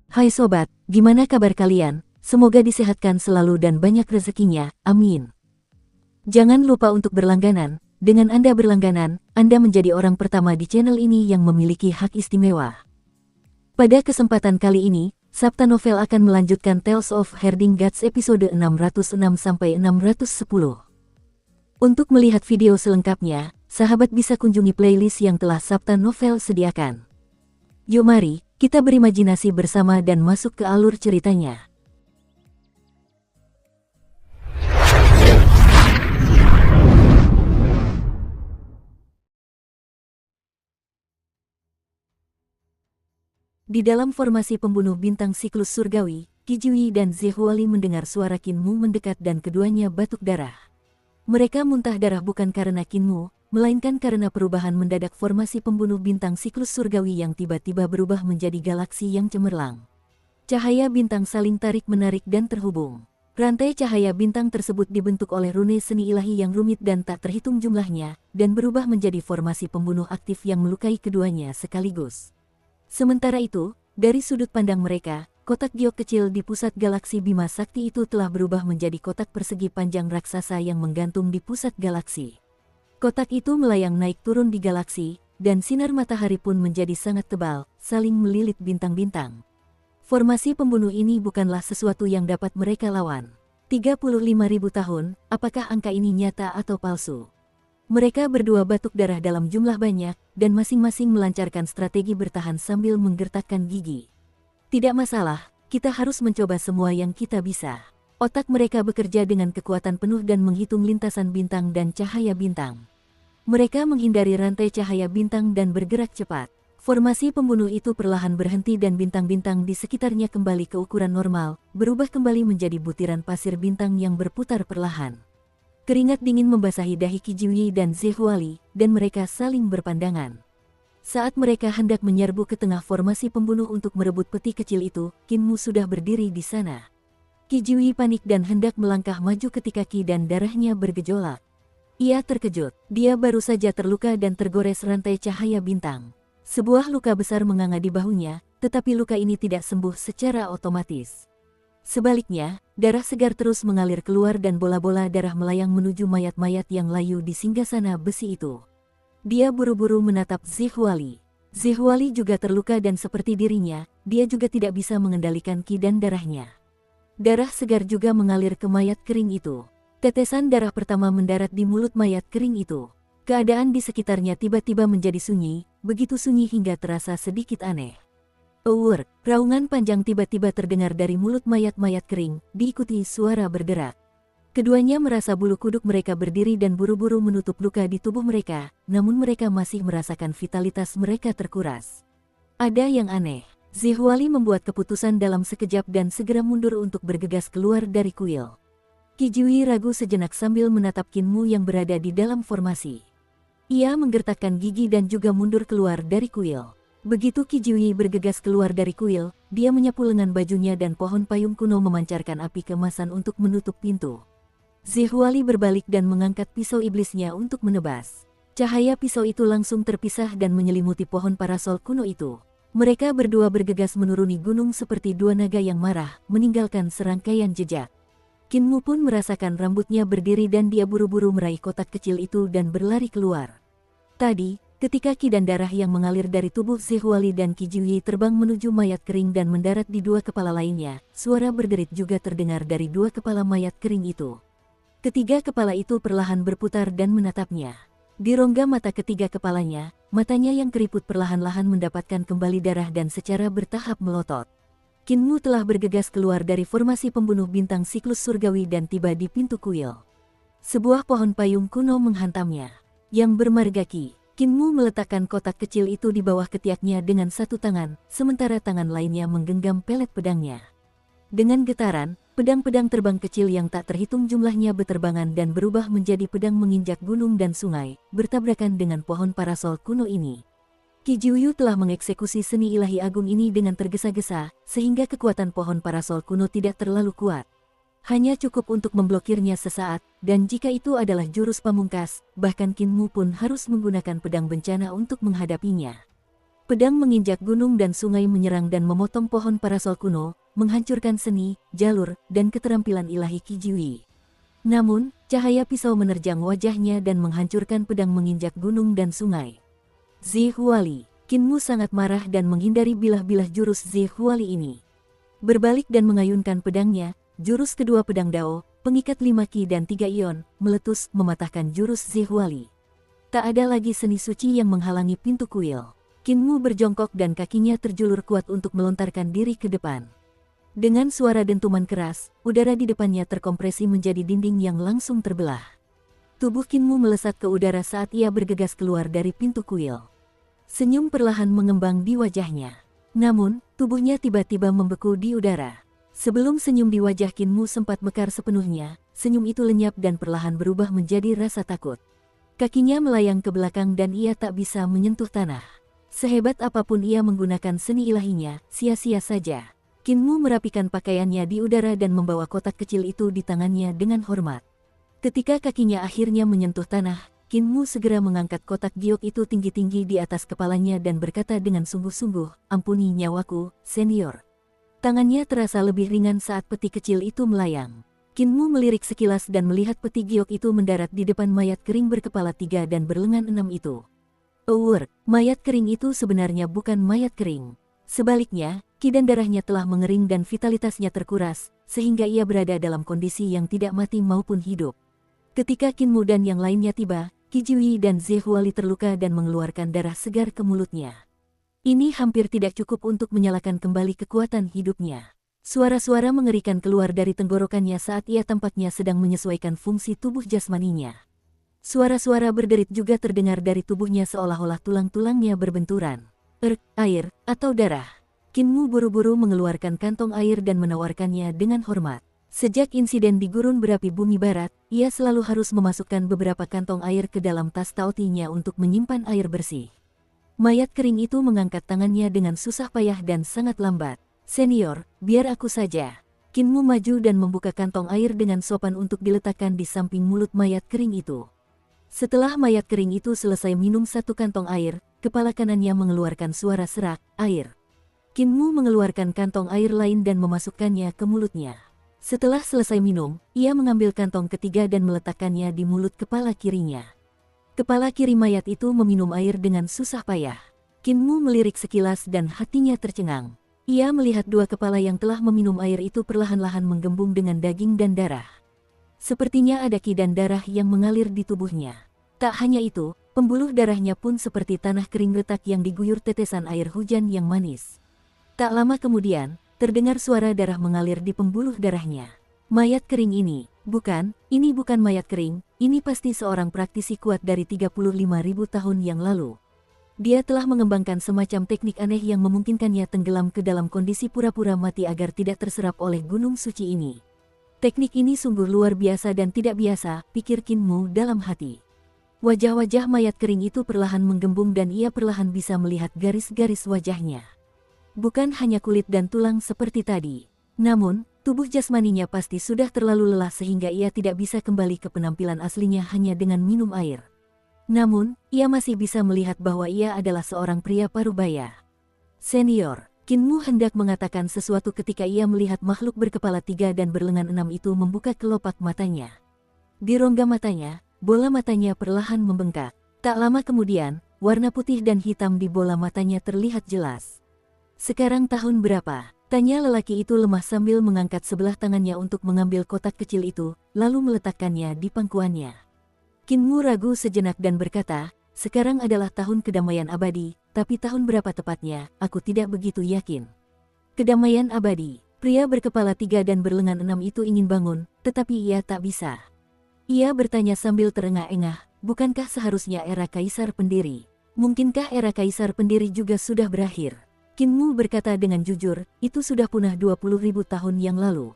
Hai sobat, gimana kabar kalian? Semoga disehatkan selalu dan banyak rezekinya, amin. Jangan lupa untuk berlangganan. Dengan Anda berlangganan, Anda menjadi orang pertama di channel ini yang memiliki hak istimewa. Pada kesempatan kali ini, Sabta Novel akan melanjutkan Tales of Herding Gods episode 606-610. Untuk melihat video selengkapnya, sahabat bisa kunjungi playlist yang telah Sabta Novel sediakan. Yuk mari, kita berimajinasi bersama dan masuk ke alur ceritanya. Di dalam formasi pembunuh bintang siklus surgawi, Qi Jiuyi dan Zhehuali mendengar suara Qin Mu mendekat dan keduanya batuk darah. Mereka muntah darah bukan karena Qin Mu, melainkan karena perubahan mendadak formasi pembunuh bintang siklus surgawi yang tiba-tiba berubah menjadi galaksi yang cemerlang. Cahaya bintang saling tarik-menarik dan terhubung. Rantai cahaya bintang tersebut dibentuk oleh rune seni ilahi yang rumit dan tak terhitung jumlahnya, dan berubah menjadi formasi pembunuh aktif yang melukai keduanya sekaligus. Sementara itu, dari sudut pandang mereka, kotak giok kecil di pusat galaksi Bima Sakti itu telah berubah menjadi kotak persegi panjang raksasa yang menggantung di pusat galaksi. Kotak itu melayang naik turun di galaksi, dan sinar matahari pun menjadi sangat tebal, saling melilit bintang-bintang. Formasi pembunuh ini bukanlah sesuatu yang dapat mereka lawan. 35.000 tahun, apakah angka ini nyata atau palsu? Mereka berdua batuk darah dalam jumlah banyak, dan masing-masing melancarkan strategi bertahan sambil menggertakkan gigi. Tidak masalah, kita harus mencoba semua yang kita bisa. Otak mereka bekerja dengan kekuatan penuh dan menghitung lintasan bintang dan cahaya bintang. Mereka menghindari rantai cahaya bintang dan bergerak cepat. Formasi pembunuh itu perlahan berhenti dan bintang-bintang di sekitarnya kembali ke ukuran normal, berubah kembali menjadi butiran pasir bintang yang berputar perlahan. Keringat dingin membasahi dahi Qi Jiuyi dan Zhehuali, dan mereka saling berpandangan. Saat mereka hendak menyerbu ke tengah formasi pembunuh untuk merebut peti kecil itu, Qin Mu sudah berdiri di sana. Qi Jiuyi panik dan hendak melangkah maju ketika Qi dan darahnya bergejolak. Ia terkejut, dia baru saja terluka dan tergores rantai cahaya bintang. Sebuah luka besar menganga di bahunya, tetapi luka ini tidak sembuh secara otomatis. Sebaliknya, darah segar terus mengalir keluar dan bola-bola darah melayang menuju mayat-mayat yang layu di singgasana besi itu. Dia buru-buru menatap Zhehuali. Zhehuali juga terluka dan seperti dirinya, dia juga tidak bisa mengendalikan Qi dan darahnya. Darah segar juga mengalir ke mayat kering itu. Tetesan darah pertama mendarat di mulut mayat kering itu. Keadaan di sekitarnya tiba-tiba menjadi sunyi, begitu sunyi hingga terasa sedikit aneh. Raungan panjang tiba-tiba terdengar dari mulut mayat-mayat kering, diikuti suara berderak. Keduanya merasa bulu kuduk mereka berdiri dan buru-buru menutup luka di tubuh mereka, namun mereka masih merasakan vitalitas mereka terkuras. Ada yang aneh. Zhehuali membuat keputusan dalam sekejap dan segera mundur untuk bergegas keluar dari kuil. Qi Jiuyi ragu sejenak sambil menatap Qin Mu yang berada di dalam formasi. Ia menggertakkan gigi dan juga mundur keluar dari kuil. Begitu Qi Jiuyi bergegas keluar dari kuil, dia menyapu lengan bajunya dan pohon payung kuno memancarkan api kemasan untuk menutup pintu. Zhehuali berbalik dan mengangkat pisau iblisnya untuk menebas. Cahaya pisau itu langsung terpisah dan menyelimuti pohon parasol kuno itu. Mereka berdua bergegas menuruni gunung seperti dua naga yang marah, meninggalkan serangkaian jejak. Qin Mu pun merasakan rambutnya berdiri dan dia buru-buru meraih kotak kecil itu dan berlari keluar. Tadi, ketika Qi dan darah yang mengalir dari tubuh Zhehuali dan Qi Jiuyi terbang menuju mayat kering dan mendarat di dua kepala lainnya, suara berderit juga terdengar dari dua kepala mayat kering itu. Ketiga kepala itu perlahan berputar dan menatapnya. Di rongga mata ketiga kepalanya, matanya yang keriput perlahan-lahan mendapatkan kembali darah dan secara bertahap melotot. Qin Mu telah bergegas keluar dari formasi pembunuh bintang siklus surgawi dan tiba di pintu kuil. Sebuah pohon payung kuno menghantamnya. Yang bermarga Qi. Qin Mu meletakkan kotak kecil itu di bawah ketiaknya dengan satu tangan, sementara tangan lainnya menggenggam pelet pedangnya. Dengan getaran, pedang-pedang terbang kecil yang tak terhitung jumlahnya beterbangan dan berubah menjadi pedang menginjak gunung dan sungai, bertabrakan dengan pohon parasol kuno ini. Qi Jiuyi telah mengeksekusi seni ilahi agung ini dengan tergesa-gesa, sehingga kekuatan pohon parasol kuno tidak terlalu kuat. Hanya cukup untuk memblokirnya sesaat, dan jika itu adalah jurus pamungkas, bahkan Qin Mu pun harus menggunakan pedang bencana untuk menghadapinya. Pedang menginjak gunung dan sungai, menyerang dan memotong pohon parasol kuno, menghancurkan seni, jalur, dan keterampilan ilahi Qi Jiuyi. Namun, cahaya pisau menerjang wajahnya dan menghancurkan pedang menginjak gunung dan sungai. Zihuali, Qin Mu sangat marah dan menghindari bilah-bilah jurus Zihuali ini. Berbalik dan mengayunkan pedangnya, jurus kedua pedang Dao, pengikat 5 Qi dan 3 Ion, meletus mematahkan jurus Zihuali. Tak ada lagi seni suci yang menghalangi pintu kuil. Qin Mu berjongkok dan kakinya terjulur kuat untuk melontarkan diri ke depan. Dengan suara dentuman keras, udara di depannya terkompresi menjadi dinding yang langsung terbelah. Tubuh Qin Mu melesat ke udara saat ia bergegas keluar dari pintu kuil. Senyum perlahan mengembang di wajahnya. Namun, tubuhnya tiba-tiba membeku di udara. Sebelum senyum di wajah Qin Mu sempat mekar sepenuhnya, senyum itu lenyap dan perlahan berubah menjadi rasa takut. Kakinya melayang ke belakang dan ia tak bisa menyentuh tanah. Sehebat apapun ia menggunakan seni ilahinya, sia-sia saja. Qin Mu merapikan pakaiannya di udara dan membawa kotak kecil itu di tangannya dengan hormat. Ketika kakinya akhirnya menyentuh tanah, Qin Mu segera mengangkat kotak giok itu tinggi-tinggi di atas kepalanya dan berkata dengan sungguh-sungguh, "Ampuni nyawaku, senior." Tangannya terasa lebih ringan saat peti kecil itu melayang. Qin Mu melirik sekilas dan melihat peti giok itu mendarat di depan mayat kering berkepala 3 dan berlengan 6 itu. Mayat kering itu sebenarnya bukan mayat kering. Sebaliknya, Qi dan darahnya telah mengering dan vitalitasnya terkuras, sehingga ia berada dalam kondisi yang tidak mati maupun hidup. Ketika Qin Mu dan yang lainnya tiba, Qi Jiuyi dan Zihuali terluka dan mengeluarkan darah segar ke mulutnya. Ini hampir tidak cukup untuk menyalakan kembali kekuatan hidupnya. Suara-suara mengerikan keluar dari tenggorokannya saat ia tampaknya sedang menyesuaikan fungsi tubuh jasmaninya. Suara-suara berderit juga terdengar dari tubuhnya seolah-olah tulang-tulangnya berbenturan. Air, atau darah. Qin Mu buru-buru mengeluarkan kantong air dan menawarkannya dengan hormat. Sejak insiden di gurun berapi bumi barat, ia selalu harus memasukkan beberapa kantong air ke dalam tas taotinya untuk menyimpan air bersih. Mayat kering itu mengangkat tangannya dengan susah payah dan sangat lambat. "Senior, biar aku saja." Qin Mu maju dan membuka kantong air dengan sopan untuk diletakkan di samping mulut mayat kering itu. Setelah mayat kering itu selesai minum satu kantong air, kepala kanannya mengeluarkan suara serak, "Air." Qin Mu mengeluarkan kantong air lain dan memasukkannya ke mulutnya. Setelah selesai minum, ia mengambil kantong ketiga dan meletakkannya di mulut kepala kirinya. Kepala kiri mayat itu meminum air dengan susah payah. Qin Mu melirik sekilas dan hatinya tercengang. Ia melihat dua kepala yang telah meminum air itu perlahan-lahan menggembung dengan daging dan darah. Sepertinya ada qi dan darah yang mengalir di tubuhnya. Tak hanya itu, pembuluh darahnya pun seperti tanah kering retak yang diguyur tetesan air hujan yang manis. Tak lama kemudian, terdengar suara darah mengalir di pembuluh darahnya. Mayat kering ini bukan mayat kering, ini pasti seorang praktisi kuat dari 35.000 tahun yang lalu. Dia telah mengembangkan semacam teknik aneh yang memungkinkannya tenggelam ke dalam kondisi pura-pura mati agar tidak terserap oleh gunung suci ini. Teknik ini sungguh luar biasa dan tidak biasa, pikir Qin Mu dalam hati. Wajah-wajah mayat kering itu perlahan menggembung dan ia perlahan bisa melihat garis-garis wajahnya. Bukan hanya kulit dan tulang seperti tadi. Namun, tubuh jasmaninya pasti sudah terlalu lelah sehingga ia tidak bisa kembali ke penampilan aslinya hanya dengan minum air. Namun, ia masih bisa melihat bahwa ia adalah seorang pria parubaya. "Senior." Qin Mu hendak mengatakan sesuatu ketika ia melihat makhluk berkepala 3 dan berlengan 6 itu membuka kelopak matanya. Di rongga matanya, bola matanya perlahan membengkak. Tak lama kemudian, warna putih dan hitam di bola matanya terlihat jelas. "Sekarang tahun berapa?" tanya lelaki itu lemah sambil mengangkat sebelah tangannya untuk mengambil kotak kecil itu, lalu meletakkannya di pangkuannya. Qin Mu ragu sejenak dan berkata, "Sekarang adalah tahun kedamaian abadi, tapi tahun berapa tepatnya, aku tidak begitu yakin." Kedamaian abadi. Pria berkepala 3 dan berlengan 6 itu ingin bangun, tetapi ia tak bisa. Ia bertanya sambil terengah-engah, bukankah seharusnya era kaisar pendiri? Mungkinkah era kaisar pendiri juga sudah berakhir? Qin Mu berkata dengan jujur, itu sudah punah 20.000 tahun yang lalu.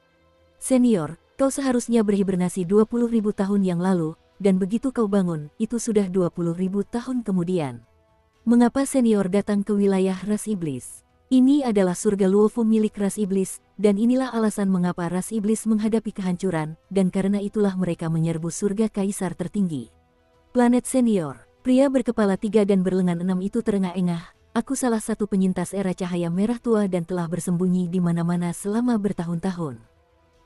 "Senior, kau seharusnya berhibernasi 20.000 tahun yang lalu, dan begitu kau bangun, itu sudah 20.000 tahun kemudian." Mengapa senior datang ke wilayah ras iblis? Ini adalah surga Luofu milik ras iblis, dan inilah alasan mengapa ras iblis menghadapi kehancuran, dan karena itulah mereka menyerbu surga kaisar tertinggi. Planet senior. Pria berkepala 3 dan berlengan 6 itu terengah-engah, aku salah satu penyintas era cahaya merah tua dan telah bersembunyi di mana-mana selama bertahun-tahun.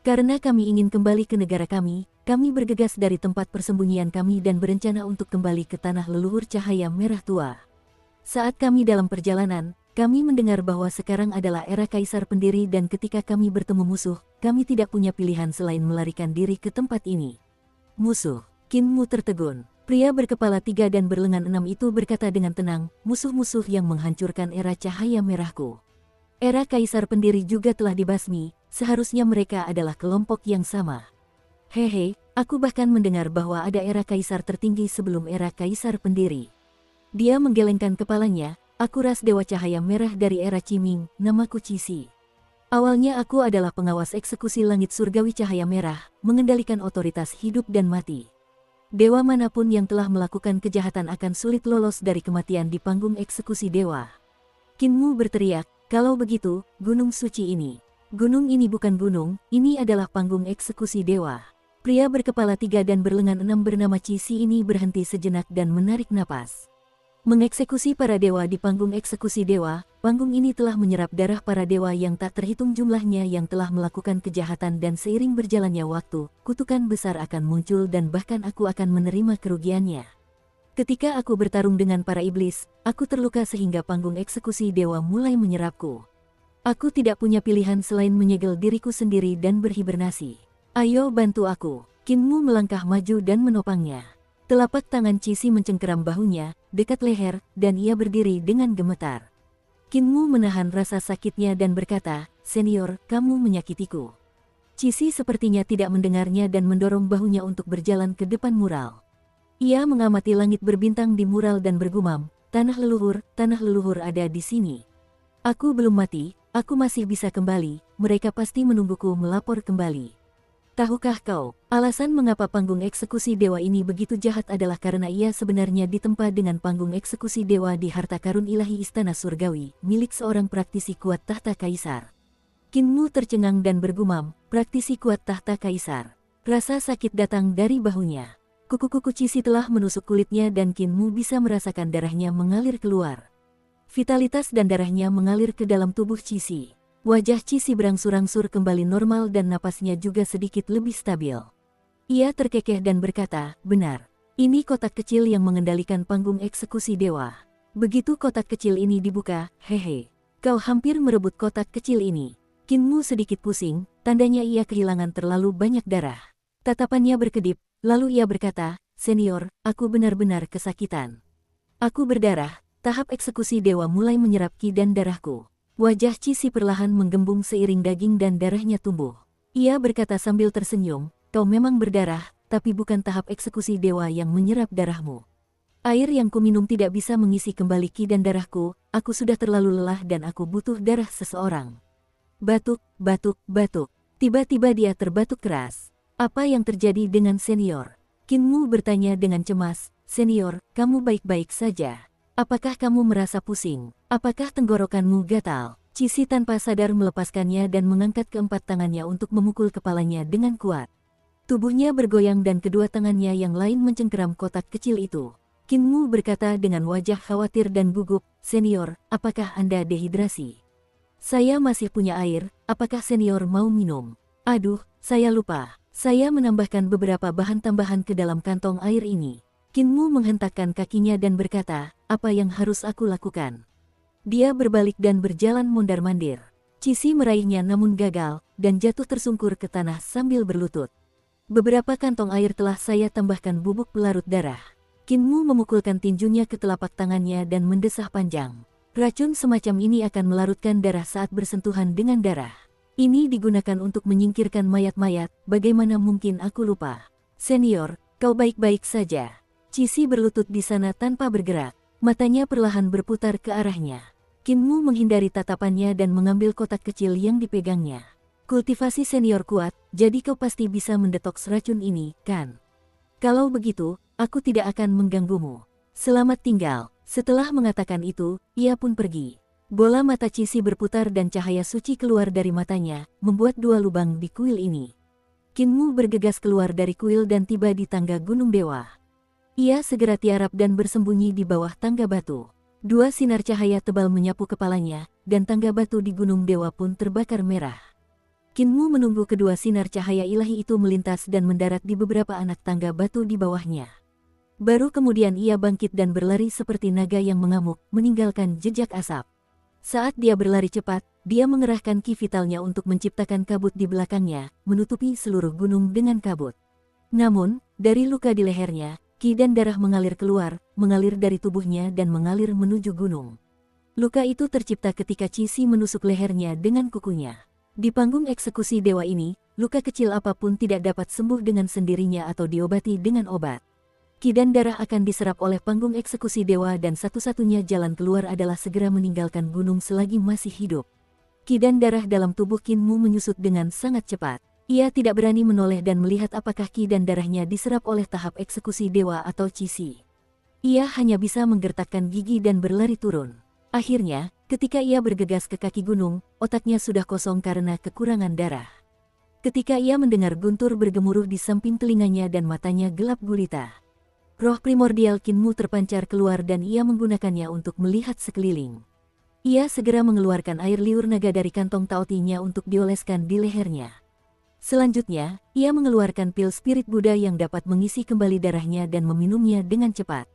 Karena kami ingin kembali ke negara kami bergegas dari tempat persembunyian kami dan berencana untuk kembali ke tanah leluhur cahaya merah tua. Saat kami dalam perjalanan, kami mendengar bahwa sekarang adalah era kaisar pendiri dan ketika kami bertemu musuh, kami tidak punya pilihan selain melarikan diri ke tempat ini. Musuh, Qin Mu tertegun. Pria berkepala 3 dan berlengan 6 itu berkata dengan tenang, musuh-musuh yang menghancurkan era cahaya merahku. Era kaisar pendiri juga telah dibasmi, seharusnya mereka adalah kelompok yang sama. Hehe, aku bahkan mendengar bahwa ada era kaisar tertinggi sebelum era kaisar pendiri. Dia menggelengkan kepalanya, aku ras dewa cahaya merah dari era Qiming, namaku Cixi. Awalnya aku adalah pengawas eksekusi langit surgawi cahaya merah, mengendalikan otoritas hidup dan mati. Dewa manapun yang telah melakukan kejahatan akan sulit lolos dari kematian di panggung eksekusi dewa. Qin Mu berteriak, kalau begitu, gunung suci ini. Gunung ini bukan gunung, ini adalah panggung eksekusi dewa. Pria berkepala 3 dan berlengan 6 bernama Cixi ini berhenti sejenak dan menarik napas. Mengeksekusi para dewa di panggung eksekusi dewa, panggung ini telah menyerap darah para dewa yang tak terhitung jumlahnya yang telah melakukan kejahatan dan seiring berjalannya waktu, kutukan besar akan muncul dan bahkan aku akan menerima kerugiannya. Ketika aku bertarung dengan para iblis, aku terluka sehingga panggung eksekusi dewa mulai menyerapku. Aku tidak punya pilihan selain menyegel diriku sendiri dan berhibernasi. Ayo bantu aku. Qin Mu melangkah maju dan menopangnya. Telapak tangan Cixi mencengkeram bahunya, dekat leher, dan ia berdiri dengan gemetar. Qin Mu menahan rasa sakitnya dan berkata, senior, kamu menyakitiku. Cixi sepertinya tidak mendengarnya dan mendorong bahunya untuk berjalan ke depan mural. Ia mengamati langit berbintang di mural dan bergumam, tanah leluhur ada di sini. Aku belum mati, aku masih bisa kembali, mereka pasti menungguku melapor kembali. Tahukah kau, alasan mengapa panggung eksekusi dewa ini begitu jahat adalah karena ia sebenarnya ditempa dengan panggung eksekusi dewa di harta karun ilahi istana surgawi, milik seorang praktisi kuat tahta kaisar. Qin Mu tercengang dan bergumam, praktisi kuat tahta kaisar. Rasa sakit datang dari bahunya. Kuku-kuku Cixi telah menusuk kulitnya dan Qin Mu bisa merasakan darahnya mengalir keluar. Vitalitas dan darahnya mengalir ke dalam tubuh Cixi. Wajah Cixi berangsur-angsur kembali normal dan napasnya juga sedikit lebih stabil. Ia terkekeh dan berkata, benar. Ini kotak kecil yang mengendalikan panggung eksekusi dewa. Begitu kotak kecil ini dibuka, hehe. Kau hampir merebut kotak kecil ini. Qin Mu sedikit pusing, tandanya ia kehilangan terlalu banyak darah. Tatapannya berkedip, lalu ia berkata, senior, aku benar-benar kesakitan. Aku berdarah. Tahap eksekusi dewa mulai menyerap ki dan darahku. Wajah Cixi perlahan menggembung seiring daging dan darahnya tumbuh. Ia berkata sambil tersenyum, kau memang berdarah, tapi bukan tahap eksekusi dewa yang menyerap darahmu. Air yang kuminum tidak bisa mengisi kembali ki dan darahku, aku sudah terlalu lelah dan aku butuh darah seseorang. Batuk, batuk, batuk. Tiba-tiba dia terbatuk keras. Apa yang terjadi dengan senior? Qin Mu bertanya dengan cemas, senior, kamu baik-baik saja? Apakah kamu merasa pusing? Apakah tenggorokanmu gatal? Cixi tanpa sadar melepaskannya dan mengangkat keempat tangannya untuk memukul kepalanya dengan kuat. Tubuhnya bergoyang dan kedua tangannya yang lain mencengkeram kotak kecil itu. Qin Mu berkata dengan wajah khawatir dan gugup, senior, apakah Anda dehidrasi? Saya masih punya air, apakah senior mau minum? Aduh, saya lupa. Saya menambahkan beberapa bahan tambahan ke dalam kantong air ini. Qin Mu menghentakkan kakinya dan berkata, apa yang harus aku lakukan? Dia berbalik dan berjalan mondar-mandir. Cixi meraihnya namun gagal, dan jatuh tersungkur ke tanah sambil berlutut. Beberapa kantong air telah saya tambahkan bubuk pelarut darah. Qin Mu memukulkan tinjunya ke telapak tangannya dan mendesah panjang. Racun semacam ini akan melarutkan darah saat bersentuhan dengan darah. Ini digunakan untuk menyingkirkan mayat-mayat, bagaimana mungkin aku lupa? Senior, kau baik-baik saja. Cixi berlutut di sana tanpa bergerak. Matanya perlahan berputar ke arahnya. Qin Mu menghindari tatapannya dan mengambil kotak kecil yang dipegangnya. Kultivasi senior kuat, jadi kau pasti bisa mendetoks racun ini, kan? Kalau begitu, aku tidak akan mengganggumu. Selamat tinggal. Setelah mengatakan itu, ia pun pergi. Bola mata Cixi berputar dan cahaya suci keluar dari matanya, membuat 2 lubang di kuil ini. Qin Mu bergegas keluar dari kuil dan tiba di tangga Gunung Dewa. Ia segera tiarap dan bersembunyi di bawah tangga batu. Dua sinar cahaya tebal menyapu kepalanya, dan tangga batu di Gunung Dewa pun terbakar merah. Kinmu menunggu kedua sinar cahaya ilahi itu melintas dan mendarat di beberapa anak tangga batu di bawahnya. Baru kemudian ia bangkit dan berlari seperti naga yang mengamuk, meninggalkan jejak asap. Saat dia berlari cepat, dia mengerahkan ki vitalnya untuk menciptakan kabut di belakangnya, menutupi seluruh gunung dengan kabut. Namun, dari luka di lehernya, ki dan darah mengalir keluar, mengalir dari tubuhnya dan mengalir menuju gunung. Luka itu tercipta ketika Cixi menusuk lehernya dengan kukunya. Di panggung eksekusi dewa ini, luka kecil apapun tidak dapat sembuh dengan sendirinya atau diobati dengan obat. Ki dan darah akan diserap oleh panggung eksekusi dewa dan satu-satunya jalan keluar adalah segera meninggalkan gunung selagi masih hidup. Ki dan darah dalam tubuh Kinmu menyusut dengan sangat cepat. Ia tidak berani menoleh dan melihat apakah ki dan darahnya diserap oleh tahap eksekusi dewa atau Cixi. Ia hanya bisa menggertakkan gigi dan berlari turun. Akhirnya, ketika ia bergegas ke kaki gunung, otaknya sudah kosong karena kekurangan darah. Ketika ia mendengar guntur bergemuruh di samping telinganya dan matanya gelap gulita. Roh primordial Kinmu terpancar keluar dan ia menggunakannya untuk melihat sekeliling. Ia segera mengeluarkan air liur naga dari kantong taotinya untuk dioleskan di lehernya. Selanjutnya, ia mengeluarkan pil spirit Buddha yang dapat mengisi kembali darahnya dan meminumnya dengan cepat.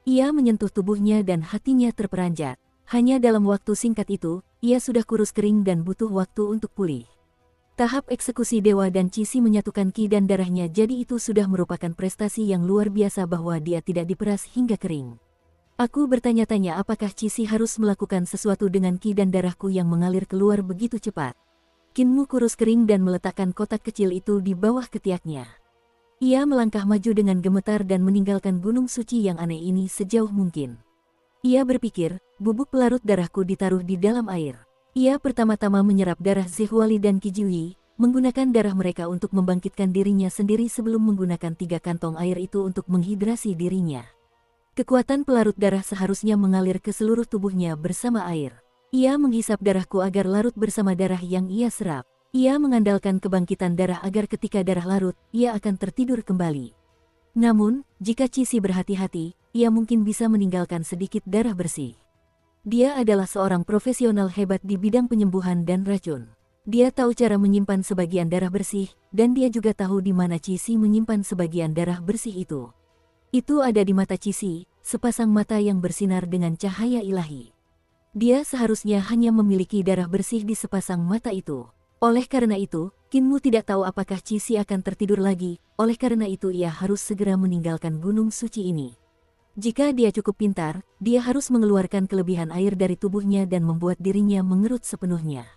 Ia menyentuh tubuhnya dan hatinya terperanjat. Hanya dalam waktu singkat itu, ia sudah kurus kering dan butuh waktu untuk pulih. Tahap eksekusi dewa dan Cixi menyatukan ki dan darahnya, jadi itu sudah merupakan prestasi yang luar biasa bahwa dia tidak diperas hingga kering. Aku bertanya-tanya apakah Cixi harus melakukan sesuatu dengan ki dan darahku yang mengalir keluar begitu cepat. Kinmu kurus kering dan meletakkan kotak kecil itu di bawah ketiaknya. Ia melangkah maju dengan gemetar dan meninggalkan gunung suci yang aneh ini sejauh mungkin. Ia berpikir, bubuk pelarut darahku ditaruh di dalam air. Ia pertama-tama menyerap darah Zhihuali dan Qijiyi, menggunakan darah mereka untuk membangkitkan dirinya sendiri sebelum menggunakan 3 kantong air itu untuk menghidrasi dirinya. Kekuatan pelarut darah seharusnya mengalir ke seluruh tubuhnya bersama air. Ia menghisap darahku agar larut bersama darah yang ia serap. Ia mengandalkan kebangkitan darah agar ketika darah larut, ia akan tertidur kembali. Namun, jika Cixi berhati-hati, ia mungkin bisa meninggalkan sedikit darah bersih. Dia adalah seorang profesional hebat di bidang penyembuhan dan racun. Dia tahu cara menyimpan sebagian darah bersih, dan dia juga tahu di mana Cixi menyimpan sebagian darah bersih itu. Itu ada di mata Cixi, sepasang mata yang bersinar dengan cahaya ilahi. Dia seharusnya hanya memiliki darah bersih di sepasang mata itu. Oleh karena itu, Kinmu tidak tahu apakah Cixi akan tertidur lagi, oleh karena itu ia harus segera meninggalkan gunung suci ini. Jika dia cukup pintar, dia harus mengeluarkan kelebihan air dari tubuhnya dan membuat dirinya mengerut sepenuhnya.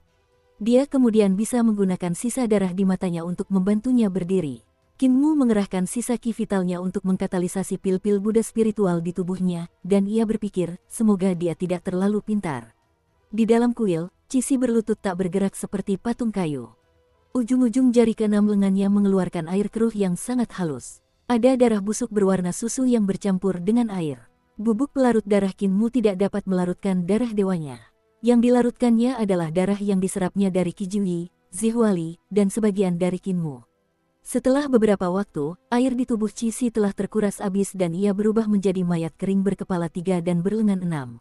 Dia kemudian bisa menggunakan sisa darah di matanya untuk membantunya berdiri. Kinmu mengerahkan sisa ki vitalnya untuk mengkatalisasi pil-pil Buddha spiritual di tubuhnya, dan ia berpikir, semoga dia tidak terlalu pintar. Di dalam kuil, Cixi berlutut tak bergerak seperti patung kayu. Ujung-ujung jari keenam lengannya mengeluarkan air keruh yang sangat halus. Ada darah busuk berwarna susu yang bercampur dengan air. Bubuk pelarut darah Kinmu tidak dapat melarutkan darah dewanya. Yang dilarutkannya adalah darah yang diserapnya dari Qijiyi, Zhihuali, dan sebagian dari Kinmu. Setelah beberapa waktu, air di tubuh Cixi telah terkuras habis dan ia berubah menjadi mayat kering berkepala 3 dan berlengan 6.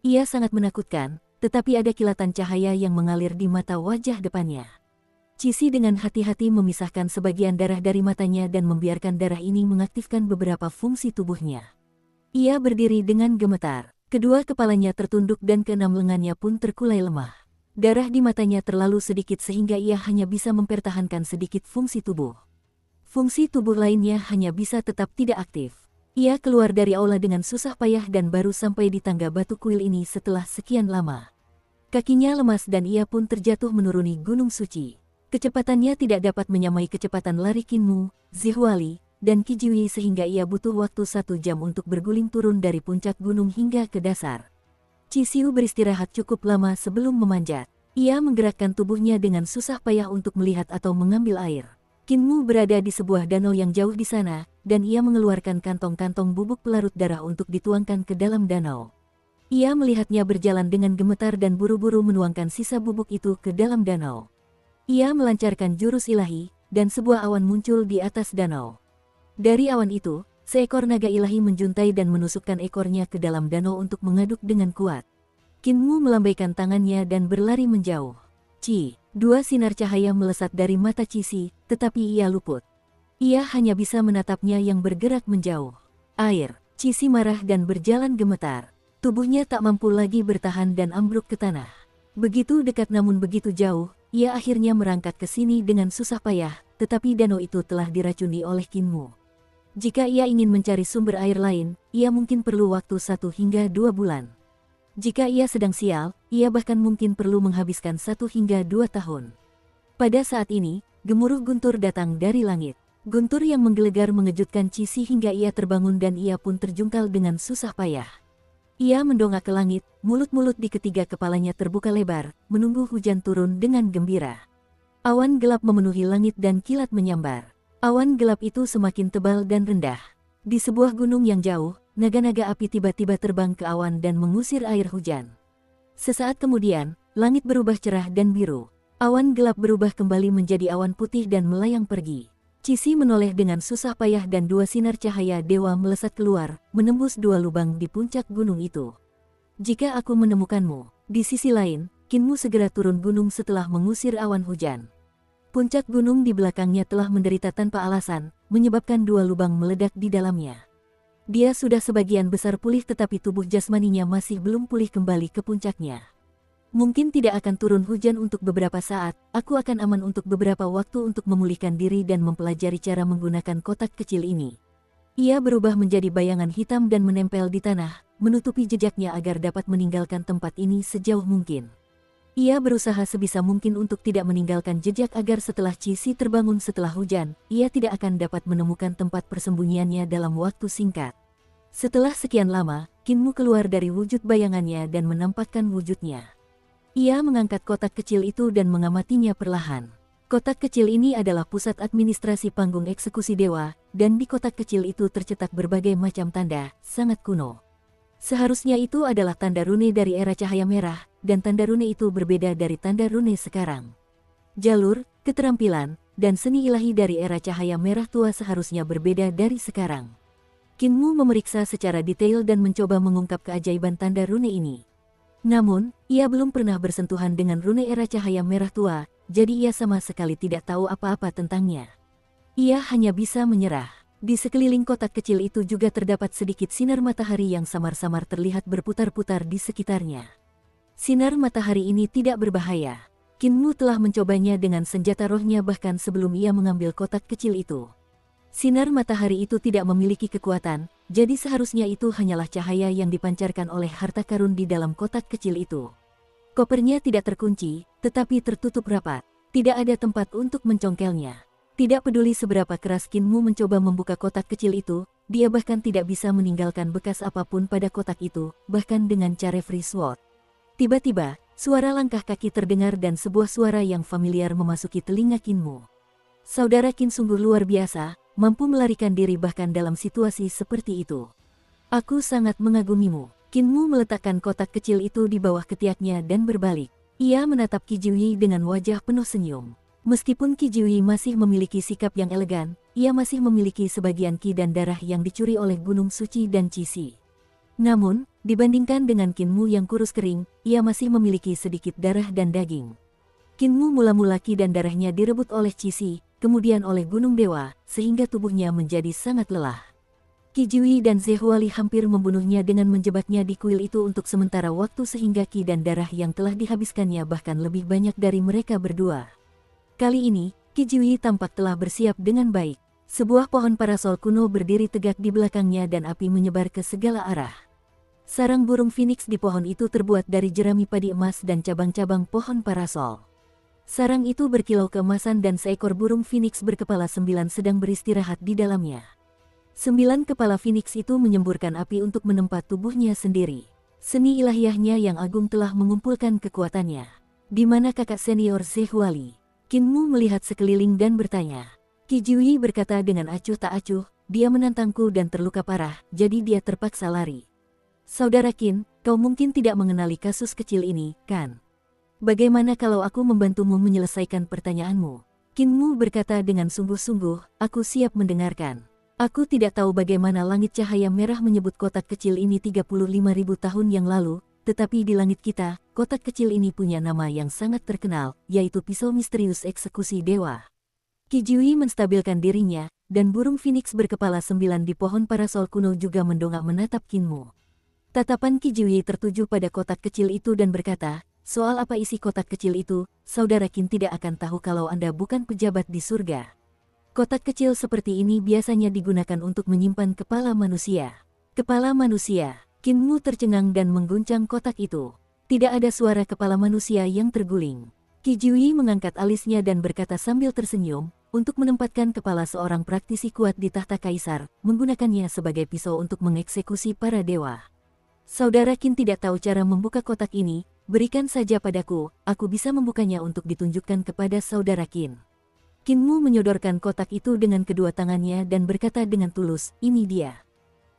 Ia sangat menakutkan, tetapi ada kilatan cahaya yang mengalir di mata wajah depannya. Cixi dengan hati-hati memisahkan sebagian darah dari matanya dan membiarkan darah ini mengaktifkan beberapa fungsi tubuhnya. Ia berdiri dengan gemetar. Kedua kepalanya tertunduk dan keenam lengannya pun terkulai lemah. Darah di matanya terlalu sedikit sehingga ia hanya bisa mempertahankan sedikit fungsi tubuh. Fungsi tubuh lainnya hanya bisa tetap tidak aktif. Ia keluar dari aula dengan susah payah dan baru sampai di tangga batu kuil ini setelah sekian lama. Kakinya lemas dan ia pun terjatuh menuruni gunung suci. Kecepatannya tidak dapat menyamai kecepatan lari Kinmu, Zhihuali, dan Qijiyi sehingga ia butuh waktu 1 jam untuk berguling turun dari puncak gunung hingga ke dasar. Cixi beristirahat cukup lama sebelum memanjat. Ia menggerakkan tubuhnya dengan susah payah untuk melihat atau mengambil air. Kinmu berada di sebuah danau yang jauh di sana, dan ia mengeluarkan kantong-kantong bubuk pelarut darah untuk dituangkan ke dalam danau. Ia melihatnya berjalan dengan gemetar dan buru-buru menuangkan sisa bubuk itu ke dalam danau. Ia melancarkan jurus ilahi, dan sebuah awan muncul di atas danau. Dari awan itu, seekor naga ilahi menjuntai dan menusukkan ekornya ke dalam danau untuk mengaduk dengan kuat. Kinmu melambaikan tangannya dan berlari menjauh. Dua sinar cahaya melesat dari mata Cixi, tetapi ia luput. Ia hanya bisa menatapnya yang bergerak menjauh. Air. Cixi marah dan berjalan gemetar. Tubuhnya tak mampu lagi bertahan dan ambruk ke tanah. Begitu dekat namun begitu jauh, ia akhirnya merangkak ke sini dengan susah payah, tetapi danau itu telah diracuni oleh Kinmu. Jika ia ingin mencari sumber air lain, ia mungkin perlu waktu 1 hingga 2 bulan. Jika ia sedang sial, ia bahkan mungkin perlu menghabiskan 1 hingga 2 tahun. Pada saat ini, gemuruh guntur datang dari langit. Guntur yang menggelegar mengejutkan Cixi hingga ia terbangun dan ia pun terjungkal dengan susah payah. Ia mendongak ke langit, mulut-mulut di ketiga kepalanya terbuka lebar, menunggu hujan turun dengan gembira. Awan gelap memenuhi langit dan kilat menyambar. Awan gelap itu semakin tebal dan rendah. Di sebuah gunung yang jauh, naga-naga api tiba-tiba terbang ke awan dan mengusir air hujan. Sesaat kemudian, langit berubah cerah dan biru. Awan gelap berubah kembali menjadi awan putih dan melayang pergi. Cixi menoleh dengan susah payah dan 2 sinar cahaya dewa melesat keluar, menembus 2 lubang di puncak gunung itu. Jika aku menemukanmu, di sisi lain, Kinmu segera turun gunung setelah mengusir awan hujan. Puncak gunung di belakangnya telah menderita tanpa alasan, menyebabkan 2 lubang meledak di dalamnya. Dia sudah sebagian besar pulih tetapi tubuh jasmaninya masih belum pulih kembali ke puncaknya. Mungkin tidak akan turun hujan untuk beberapa saat, aku akan aman untuk beberapa waktu untuk memulihkan diri dan mempelajari cara menggunakan kotak kecil ini. Ia berubah menjadi bayangan hitam dan menempel di tanah, menutupi jejaknya agar dapat meninggalkan tempat ini sejauh mungkin. Ia berusaha sebisa mungkin untuk tidak meninggalkan jejak agar setelah Cixi terbangun setelah hujan, ia tidak akan dapat menemukan tempat persembunyiannya dalam waktu singkat. Setelah sekian lama, Kinmu keluar dari wujud bayangannya dan menampakkan wujudnya. Ia mengangkat kotak kecil itu dan mengamatinya perlahan. Kotak kecil ini adalah pusat administrasi panggung eksekusi dewa, dan di kotak kecil itu tercetak berbagai macam tanda, sangat kuno. Seharusnya itu adalah tanda rune dari era cahaya merah, dan tanda rune itu berbeda dari tanda rune sekarang. Jalur, keterampilan, dan seni ilahi dari era cahaya merah tua seharusnya berbeda dari sekarang. Kinmu memeriksa secara detail dan mencoba mengungkap keajaiban tanda rune ini. Namun, ia belum pernah bersentuhan dengan rune era cahaya merah tua, jadi ia sama sekali tidak tahu apa-apa tentangnya. Ia hanya bisa menyerah. Di sekeliling kotak kecil itu juga terdapat sedikit sinar matahari yang samar-samar terlihat berputar-putar di sekitarnya. Sinar matahari ini tidak berbahaya. Kinmu telah mencobanya dengan senjata rohnya bahkan sebelum ia mengambil kotak kecil itu. Sinar matahari itu tidak memiliki kekuatan, jadi seharusnya itu hanyalah cahaya yang dipancarkan oleh harta karun di dalam kotak kecil itu. Kopernya tidak terkunci, tetapi tertutup rapat. Tidak ada tempat untuk mencongkelnya. Tidak peduli seberapa keras Kinmu mencoba membuka kotak kecil itu, dia bahkan tidak bisa meninggalkan bekas apapun pada kotak itu, bahkan dengan cara free sword. Tiba-tiba, suara langkah kaki terdengar dan sebuah suara yang familiar memasuki telinga Kinmu. Saudara Kin sungguh luar biasa, mampu melarikan diri bahkan dalam situasi seperti itu. Aku sangat mengagumimu. Kinmu meletakkan kotak kecil itu di bawah ketiaknya dan berbalik. Ia menatap Qi Jiuyi dengan wajah penuh senyum. Meskipun Qi Jiuyi masih memiliki sikap yang elegan, ia masih memiliki sebagian ki dan darah yang dicuri oleh Gunung Suci dan Cixi. Namun, dibandingkan dengan Kinmu yang kurus kering, ia masih memiliki sedikit darah dan daging. Kinmu mula-mula ki dan darahnya direbut oleh Cixi, kemudian oleh Gunung Dewa, sehingga tubuhnya menjadi sangat lelah. Qi Jiuyi dan Zehuali hampir membunuhnya dengan menjebaknya di kuil itu untuk sementara waktu sehingga ki dan darah yang telah dihabiskannya bahkan lebih banyak dari mereka berdua. Kali ini, Qi Jiuyi tampak telah bersiap dengan baik. Sebuah pohon parasol kuno berdiri tegak di belakangnya dan api menyebar ke segala arah. Sarang burung phoenix di pohon itu terbuat dari jerami padi emas dan cabang-cabang pohon parasol. Sarang itu berkilau keemasan dan seekor burung phoenix berkepala 9 sedang beristirahat di dalamnya. 9 kepala phoenix itu menyemburkan api untuk menempa tubuhnya sendiri. Seni ilahiyahnya yang agung telah mengumpulkan kekuatannya. Di mana kakak senior Zehuali? Kinmu melihat sekeliling dan bertanya. Qi Jiuyi berkata dengan acuh tak acuh, dia menantangku dan terluka parah, jadi dia terpaksa lari. Saudara Qin, kau mungkin tidak mengenali kasus kecil ini, kan? Bagaimana kalau aku membantumu menyelesaikan pertanyaanmu? Kinmu berkata dengan sungguh-sungguh, aku siap mendengarkan. Aku tidak tahu bagaimana langit cahaya merah menyebut kotak kecil ini 35.000 tahun yang lalu, tetapi di langit kita, kotak kecil ini punya nama yang sangat terkenal, yaitu pisau misterius eksekusi dewa. Qi Jiuyi menstabilkan dirinya, dan burung phoenix berkepala 9 di pohon parasol kuno juga mendongak menatap Qin Mu. Tatapan Qi Jiuyi tertuju pada kotak kecil itu dan berkata, soal apa isi kotak kecil itu, saudara Qin tidak akan tahu kalau Anda bukan pejabat di surga. Kotak kecil seperti ini biasanya digunakan untuk menyimpan kepala manusia. Kepala manusia. Qin Mu tercengang dan mengguncang kotak itu. Tidak ada suara kepala manusia yang terguling. Qi Jiuyi mengangkat alisnya dan berkata sambil tersenyum, untuk menempatkan kepala seorang praktisi kuat di tahta kaisar, menggunakannya sebagai pisau untuk mengeksekusi para dewa. Saudara Qin tidak tahu cara membuka kotak ini, berikan saja padaku, aku bisa membukanya untuk ditunjukkan kepada saudara Qin. Qin Mu menyodorkan kotak itu dengan kedua tangannya dan berkata dengan tulus, ini dia.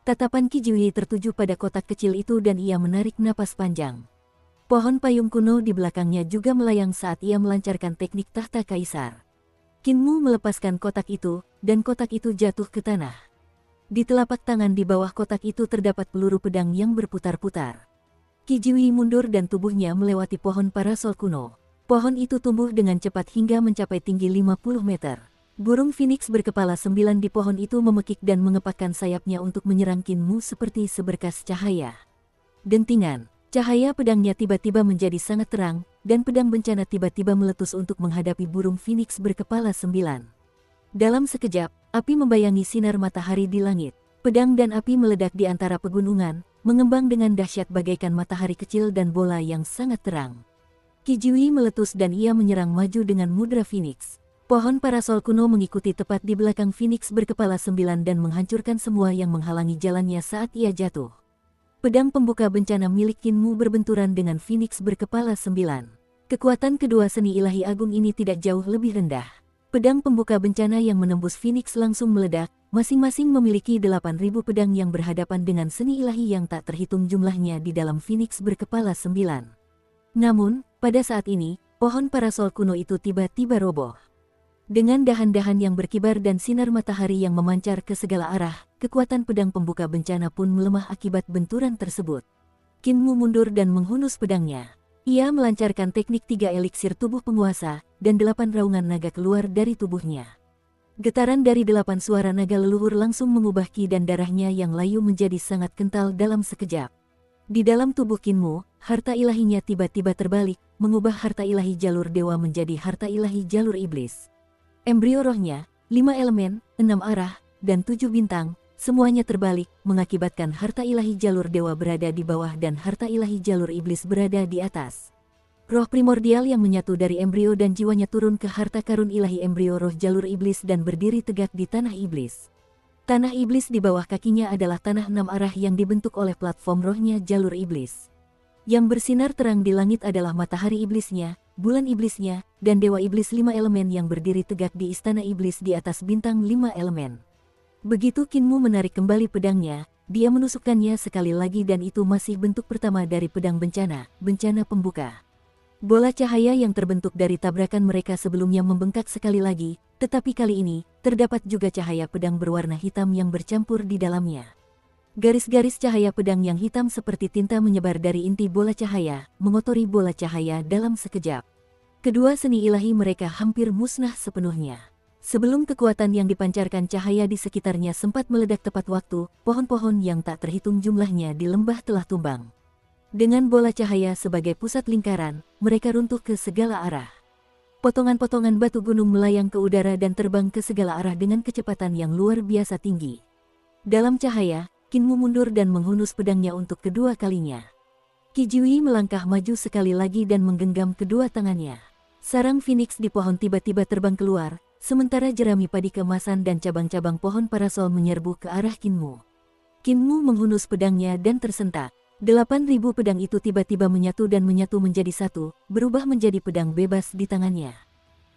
Tatapan Qi Jiuyi tertuju pada kotak kecil itu dan ia menarik napas panjang. Pohon payung kuno di belakangnya juga melayang saat ia melancarkan teknik tahta kaisar. Qin Mu melepaskan kotak itu, dan kotak itu jatuh ke tanah. Di telapak tangan di bawah kotak itu terdapat peluru pedang yang berputar-putar. Qi Jiuyi mundur dan tubuhnya melewati pohon parasol kuno. Pohon itu tumbuh dengan cepat hingga mencapai tinggi 50 meter. Burung phoenix berkepala 9 di pohon itu memekik dan mengepakkan sayapnya untuk menyerang Qin Mu seperti seberkas cahaya. Dentingan, cahaya pedangnya tiba-tiba menjadi sangat terang, dan pedang bencana tiba-tiba meletus untuk menghadapi burung phoenix berkepala 9. Dalam sekejap, api membayangi sinar matahari di langit. Pedang dan api meledak di antara pegunungan, mengembang dengan dahsyat bagaikan matahari kecil dan bola yang sangat terang. Qi Jiuyi meletus dan ia menyerang maju dengan mudra phoenix. Pohon parasol kuno mengikuti tepat di belakang phoenix berkepala 9 dan menghancurkan semua yang menghalangi jalannya saat ia jatuh. Pedang pembuka bencana milik Qin Mu berbenturan dengan phoenix berkepala 9. Kekuatan kedua seni ilahi agung ini tidak jauh lebih rendah. Pedang pembuka bencana yang menembus phoenix langsung meledak, masing-masing memiliki 8.000 pedang yang berhadapan dengan seni ilahi yang tak terhitung jumlahnya di dalam phoenix berkepala 9. Namun, pada saat ini, pohon parasol kuno itu tiba-tiba roboh. Dengan dahan-dahan yang berkibar dan sinar matahari yang memancar ke segala arah, kekuatan pedang pembuka bencana pun melemah akibat benturan tersebut. Qin Mu mundur dan menghunus pedangnya. Ia melancarkan teknik 3 eliksir tubuh penguasa, dan 8 raungan naga keluar dari tubuhnya. Getaran dari 8 suara naga leluhur langsung mengubah ki dan darahnya yang layu menjadi sangat kental dalam sekejap. Di dalam tubuh Qin Mu, harta ilahinya tiba-tiba terbalik, mengubah harta ilahi jalur dewa menjadi harta ilahi jalur iblis. Embrio rohnya, 5 elemen, 6 arah, dan 7 bintang, semuanya terbalik, mengakibatkan harta ilahi jalur dewa berada di bawah dan harta ilahi jalur iblis berada di atas. Roh primordial yang menyatu dari embrio dan jiwanya turun ke harta karun ilahi embrio roh jalur iblis dan berdiri tegak di tanah iblis. Tanah iblis di bawah kakinya adalah tanah 6 arah yang dibentuk oleh platform rohnya jalur iblis. Yang bersinar terang di langit adalah matahari iblisnya, bulan iblisnya, dan dewa iblis 5 elemen yang berdiri tegak di istana iblis di atas bintang 5 elemen. Begitu Qin Mu menarik kembali pedangnya, dia menusukkannya sekali lagi dan itu masih bentuk pertama dari pedang bencana, bencana pembuka. Bola cahaya yang terbentuk dari tabrakan mereka sebelumnya membengkak sekali lagi, tetapi kali ini, terdapat juga cahaya pedang berwarna hitam yang bercampur di dalamnya. Garis-garis cahaya pedang yang hitam seperti tinta menyebar dari inti bola cahaya, mengotori bola cahaya dalam sekejap. Kedua seni ilahi mereka hampir musnah sepenuhnya. Sebelum kekuatan yang dipancarkan cahaya di sekitarnya sempat meledak tepat waktu, pohon-pohon yang tak terhitung jumlahnya di lembah telah tumbang. Dengan bola cahaya sebagai pusat lingkaran, mereka runtuh ke segala arah. Potongan-potongan batu gunung melayang ke udara dan terbang ke segala arah dengan kecepatan yang luar biasa tinggi. Dalam cahaya, Qin Mu mundur dan menghunus pedangnya untuk kedua kalinya. Qi Jiuyi melangkah maju sekali lagi dan menggenggam kedua tangannya. Sarang phoenix di pohon tiba-tiba terbang keluar, sementara jerami padi keemasan dan cabang-cabang pohon parasol menyerbu ke arah Qin Mu. Qin Mu menghunus pedangnya dan tersentak. 8.000 pedang itu tiba-tiba menyatu dan menyatu menjadi satu, berubah menjadi pedang bebas di tangannya.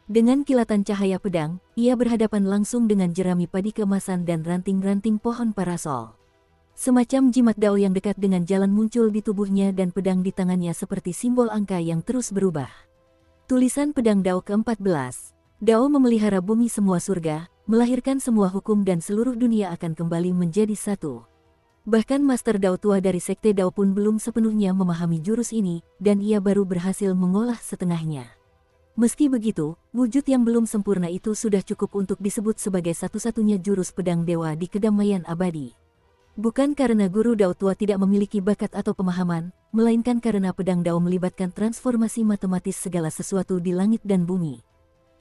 Dengan kilatan cahaya pedang, ia berhadapan langsung dengan jerami padi keemasan dan ranting-ranting pohon parasol. Semacam jimat dao yang dekat dengan jalan muncul di tubuhnya dan pedang di tangannya seperti simbol angka yang terus berubah. Tulisan pedang dao ke-14. Dao memelihara bumi semua surga, melahirkan semua hukum dan seluruh dunia akan kembali menjadi satu. Bahkan Master Dao tua dari Sekte Dao pun belum sepenuhnya memahami jurus ini, dan ia baru berhasil mengolah setengahnya. Meski begitu, wujud yang belum sempurna itu sudah cukup untuk disebut sebagai satu-satunya jurus pedang dewa di kedamaian abadi. Bukan karena Guru Dao tua tidak memiliki bakat atau pemahaman, melainkan karena pedang Dao melibatkan transformasi matematis segala sesuatu di langit dan bumi.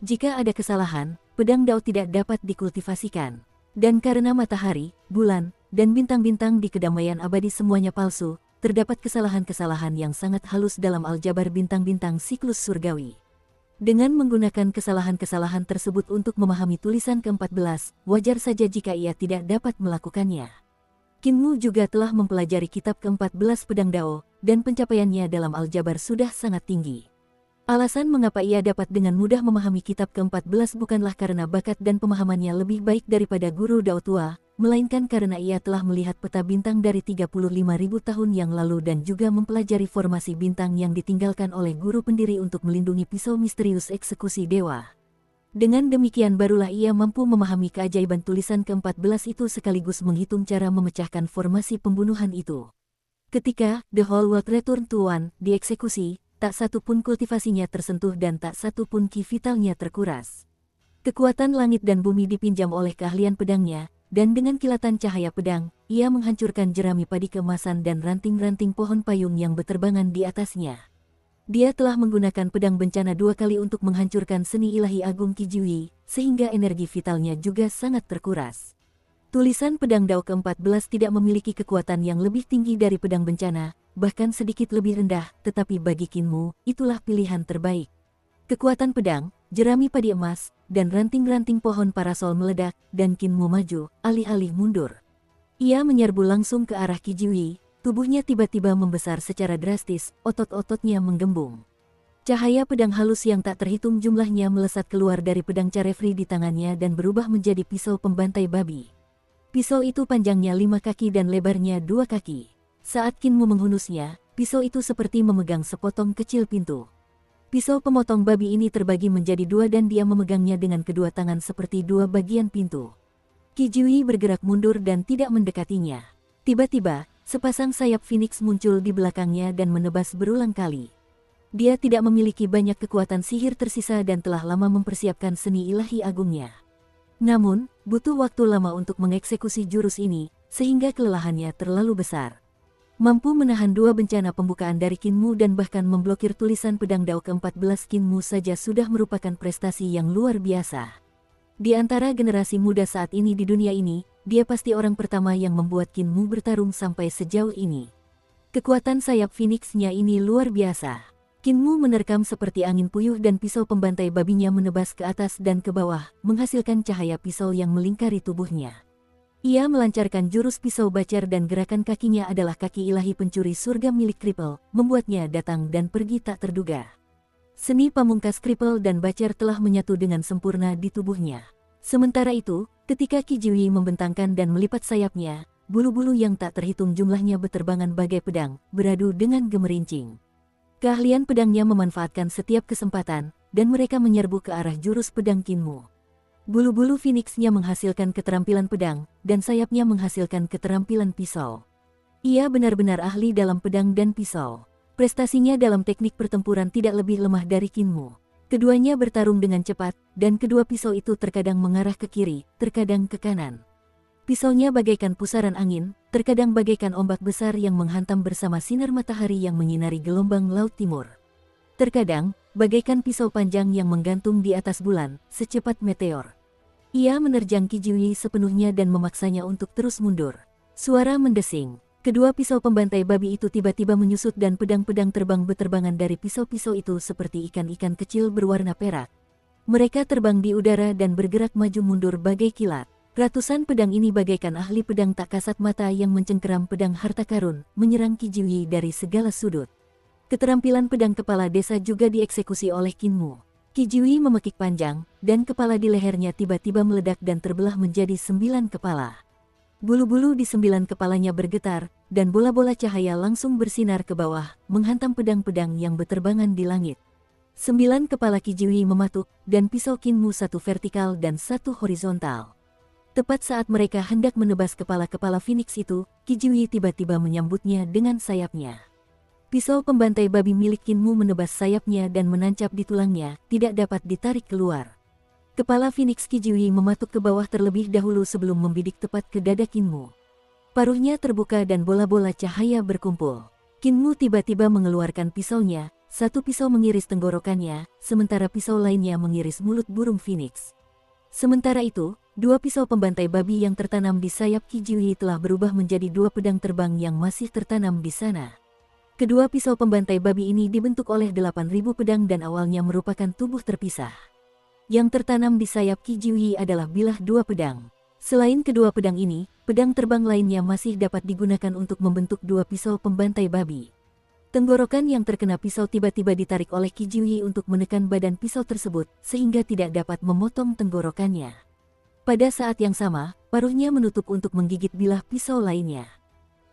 Jika ada kesalahan, pedang Dao tidak dapat dikultivasikan. Dan karena matahari, bulan, dan bintang-bintang di kedamaian abadi semuanya palsu, terdapat kesalahan-kesalahan yang sangat halus dalam aljabar bintang-bintang siklus surgawi. Dengan menggunakan kesalahan-kesalahan tersebut untuk memahami tulisan ke-14, wajar saja jika ia tidak dapat melakukannya. Qin juga telah mempelajari kitab ke-14 pedang Dao, dan pencapaiannya dalam aljabar sudah sangat tinggi. Alasan mengapa ia dapat dengan mudah memahami kitab ke-14 bukanlah karena bakat dan pemahamannya lebih baik daripada Guru Dao tua, melainkan karena ia telah melihat peta bintang dari 35.000 tahun yang lalu dan juga mempelajari formasi bintang yang ditinggalkan oleh guru pendiri untuk melindungi pisau misterius eksekusi dewa. Dengan demikian barulah ia mampu memahami keajaiban tulisan ke-14 itu sekaligus menghitung cara memecahkan formasi pembunuhan itu. Ketika The Whole World Return to One dieksekusi, tak satu pun kultivasinya tersentuh dan tak satu pun ki vitalnya terkuras. Kekuatan langit dan bumi dipinjam oleh keahlian pedangnya, dan dengan kilatan cahaya pedang, ia menghancurkan jerami padi keemasan dan ranting-ranting pohon payung yang berterbangan di atasnya. Dia telah menggunakan pedang bencana 2 kali untuk menghancurkan seni ilahi agung Qi Jiuyi, sehingga energi vitalnya juga sangat terkuras. Tulisan pedang Dao ke-14 tidak memiliki kekuatan yang lebih tinggi dari pedang bencana, bahkan sedikit lebih rendah, tetapi bagi Qin itulah pilihan terbaik. Kekuatan pedang, jerami padi emas, dan ranting-ranting pohon parasol meledak, dan Qin maju, alih-alih mundur. Ia menyerbu langsung ke arah Qi Jiuyi, tubuhnya tiba-tiba membesar secara drastis, otot-ototnya menggembung. Cahaya pedang halus yang tak terhitung jumlahnya melesat keluar dari pedang Carefree di tangannya dan berubah menjadi pisau pembantai babi. Pisau itu panjangnya 5 kaki dan lebarnya 2 kaki. Saat Qin menghunusnya, pisau itu seperti memegang sepotong kecil pintu. Pisau pemotong babi ini terbagi menjadi 2 dan dia memegangnya dengan kedua tangan seperti 2 bagian pintu. Qi Jiuyi bergerak mundur dan tidak mendekatinya. Tiba-tiba, sepasang sayap Phoenix muncul di belakangnya dan menebas berulang kali. Dia tidak memiliki banyak kekuatan sihir tersisa dan telah lama mempersiapkan seni ilahi agungnya. Namun, butuh waktu lama untuk mengeksekusi jurus ini, sehingga kelelahannya terlalu besar. Mampu menahan 2 bencana pembukaan dari Qin dan bahkan memblokir tulisan pedang Dao ke-14 Qin saja sudah merupakan prestasi yang luar biasa. Di antara generasi muda saat ini di dunia ini, dia pasti orang pertama yang membuat Qin bertarung sampai sejauh ini. Kekuatan sayap Phoenix-nya ini luar biasa. Qin menerkam seperti angin puyuh dan pisau pembantai babinya menebas ke atas dan ke bawah, menghasilkan cahaya pisau yang melingkari tubuhnya. Ia melancarkan jurus pisau bacar dan gerakan kakinya adalah kaki ilahi pencuri surga milik Kripel, membuatnya datang dan pergi tak terduga. Seni pamungkas Kripel dan bacar telah menyatu dengan sempurna di tubuhnya. Sementara itu, ketika Qi Jiuyi membentangkan dan melipat sayapnya, bulu-bulu yang tak terhitung jumlahnya berterbangan bagai pedang, beradu dengan gemerincing. Keahlian pedangnya memanfaatkan setiap kesempatan, dan mereka menyerbu ke arah jurus pedang Qin. Bulu-bulu Phoenix-nya menghasilkan keterampilan pedang, dan sayapnya menghasilkan keterampilan pisau. Ia benar-benar ahli dalam pedang dan pisau. Prestasinya dalam teknik pertempuran tidak lebih lemah dari Qin. Keduanya bertarung dengan cepat, dan kedua pisau itu terkadang mengarah ke kiri, terkadang ke kanan. Pisaunya bagaikan pusaran angin, terkadang bagaikan ombak besar yang menghantam bersama sinar matahari yang menyinari gelombang laut timur. Terkadang, bagaikan pisau panjang yang menggantung di atas bulan, secepat meteor. Ia menerjang Qi Jiuyi sepenuhnya dan memaksanya untuk terus mundur. Suara mendesing. Kedua pisau pembantai babi itu tiba-tiba menyusut dan pedang-pedang terbang beterbangan dari pisau-pisau itu seperti ikan-ikan kecil berwarna perak. Mereka terbang di udara dan bergerak maju mundur bagai kilat. Ratusan pedang ini bagaikan ahli pedang tak kasat mata yang mencengkeram pedang harta karun, menyerang Qi Jiuyi dari segala sudut. Keterampilan pedang kepala desa juga dieksekusi oleh Qin. Qi Jiuyi memekik panjang, dan kepala di lehernya tiba-tiba meledak dan terbelah menjadi 9 kepala. Bulu-bulu di 9 kepalanya bergetar, dan bola-bola cahaya langsung bersinar ke bawah, menghantam pedang-pedang yang berterbangan di langit. 9 kepala Qi Jiuyi mematuk, dan pisau Qinmu satu vertikal dan satu horizontal. Tepat saat mereka hendak menebas kepala-kepala Phoenix itu, Qi Jiuyi tiba-tiba menyambutnya dengan sayapnya. Pisau pembantai babi milik Qinmu menebas sayapnya dan menancap di tulangnya, tidak dapat ditarik keluar. Kepala Phoenix Qi Jiuyi mematuk ke bawah terlebih dahulu sebelum membidik tepat ke dada Qinmu. Paruhnya terbuka dan bola-bola cahaya berkumpul. Qinmu tiba-tiba mengeluarkan pisaunya, satu pisau mengiris tenggorokannya, sementara pisau lainnya mengiris mulut burung Phoenix. Sementara itu, dua pisau pembantai babi yang tertanam di sayap Qi Jiuyi telah berubah menjadi dua pedang terbang yang masih tertanam di sana. Kedua pisau pembantai babi ini dibentuk oleh 8.000 pedang dan awalnya merupakan tubuh terpisah. Yang tertanam di sayap Qi Jiuyi adalah bilah dua pedang. Selain kedua pedang ini, pedang terbang lainnya masih dapat digunakan untuk membentuk dua pisau pembantai babi. Tenggorokan yang terkena pisau tiba-tiba ditarik oleh Qi Jiuyi untuk menekan badan pisau tersebut, sehingga tidak dapat memotong tenggorokannya. Pada saat yang sama, paruhnya menutup untuk menggigit bilah pisau lainnya.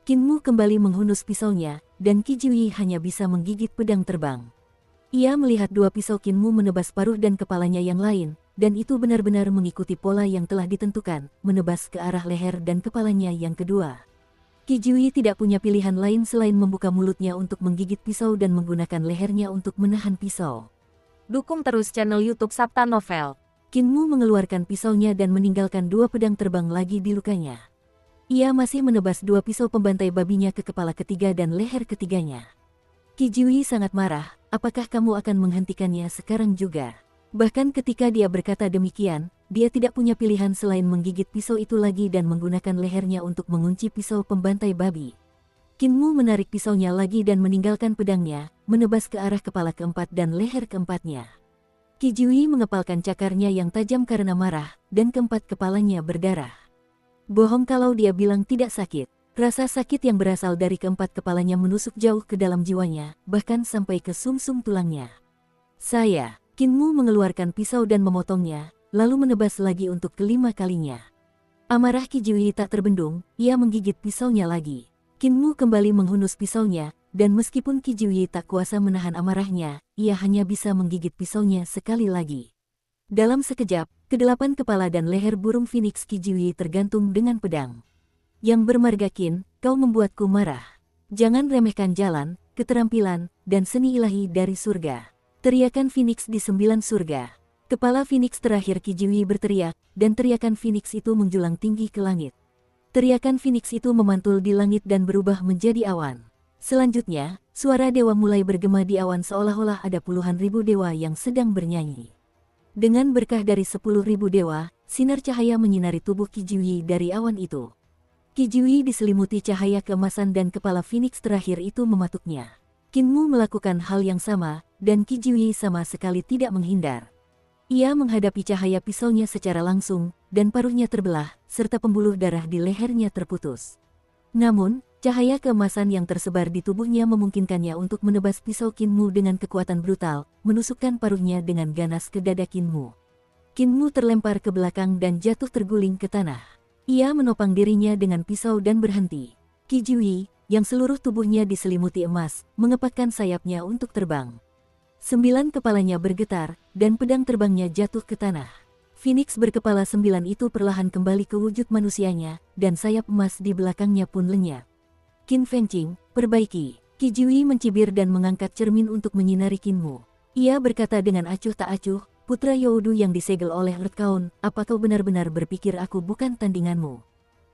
Qinmu kembali menghunus pisaunya, dan Qi Jiuyi hanya bisa menggigit pedang terbang. Ia melihat dua pisau Qinmu menebas paruh dan kepalanya yang lain, dan itu benar-benar mengikuti pola yang telah ditentukan, menebas ke arah leher dan kepalanya yang kedua. Qi Jiuyi tidak punya pilihan lain selain membuka mulutnya untuk menggigit pisau dan menggunakan lehernya untuk menahan pisau. Dukung terus channel YouTube Sabta Novel. Qinmu mengeluarkan pisaunya dan meninggalkan dua pedang terbang lagi di lukanya. Ia masih menebas dua pisau pembantai babinya ke kepala ketiga dan leher ketiganya. Qi Jiuyi sangat marah, apakah kamu akan menghentikannya sekarang juga? Bahkan ketika dia berkata demikian, dia tidak punya pilihan selain menggigit pisau itu lagi dan menggunakan lehernya untuk mengunci pisau pembantai babi. Qinmu menarik pisaunya lagi dan meninggalkan pedangnya, menebas ke arah kepala keempat dan leher keempatnya. Qi Jiuyi mengepalkan cakarnya yang tajam karena marah, dan keempat kepalanya berdarah. Bohong kalau dia bilang tidak sakit. Rasa sakit yang berasal dari keempat kepalanya menusuk jauh ke dalam jiwanya, bahkan sampai ke sumsum tulangnya. Qinmu mengeluarkan pisau dan memotongnya, lalu menebas lagi untuk kelima kalinya. Amarah Qi Jiuyi tak terbendung, ia menggigit pisaunya lagi. Qinmu kembali menghunus pisaunya, dan meskipun Qi Jiuyi tak kuasa menahan amarahnya, ia hanya bisa menggigit pisaunya sekali lagi. Dalam sekejap, kedelapan kepala dan leher burung Phoenix Qi Jiuyi tergantung dengan pedang. Yang bermarga Qin, kau membuatku marah. Jangan remehkan jalan, keterampilan, dan seni ilahi dari surga. Teriakan Phoenix di 9 surga. Kepala Phoenix terakhir Qi Jiuyi berteriak, dan teriakan Phoenix itu menjulang tinggi ke langit. Teriakan Phoenix itu memantul di langit dan berubah menjadi awan. Selanjutnya, suara dewa mulai bergema di awan seolah-olah ada puluhan ribu dewa yang sedang bernyanyi. Dengan berkah dari 10.000 dewa, sinar cahaya menyinari tubuh Qi Jiuyi dari awan itu. Qi Jiuyi diselimuti cahaya keemasan dan kepala Phoenix terakhir itu mematuknya. Qinmu melakukan hal yang sama, dan Qi Jiuyi sama sekali tidak menghindar. Ia menghadapi cahaya pisaunya secara langsung, dan paruhnya terbelah, serta pembuluh darah di lehernya terputus. Namun, cahaya keemasan yang tersebar di tubuhnya memungkinkannya untuk menebas pisau Qinmu dengan kekuatan brutal, menusukkan paruhnya dengan ganas ke dada Qinmu. Qinmu terlempar ke belakang dan jatuh terguling ke tanah. Ia menopang dirinya dengan pisau dan berhenti. Qi Jiuyi, yang seluruh tubuhnya diselimuti emas, mengepakkan sayapnya untuk terbang. 9 kepalanya bergetar, dan pedang terbangnya jatuh ke tanah. Phoenix berkepala 9 itu perlahan kembali ke wujud manusianya, dan sayap emas di belakangnya pun lenyap. Qin Fengqing, perbaiki. Qi Jiuyi mencibir dan mengangkat cermin untuk menyinari Qinmu. Ia berkata dengan acuh tak acuh, putra Youdu yang disegel oleh Lord Kaun, apa kau benar-benar berpikir aku bukan tandinganmu?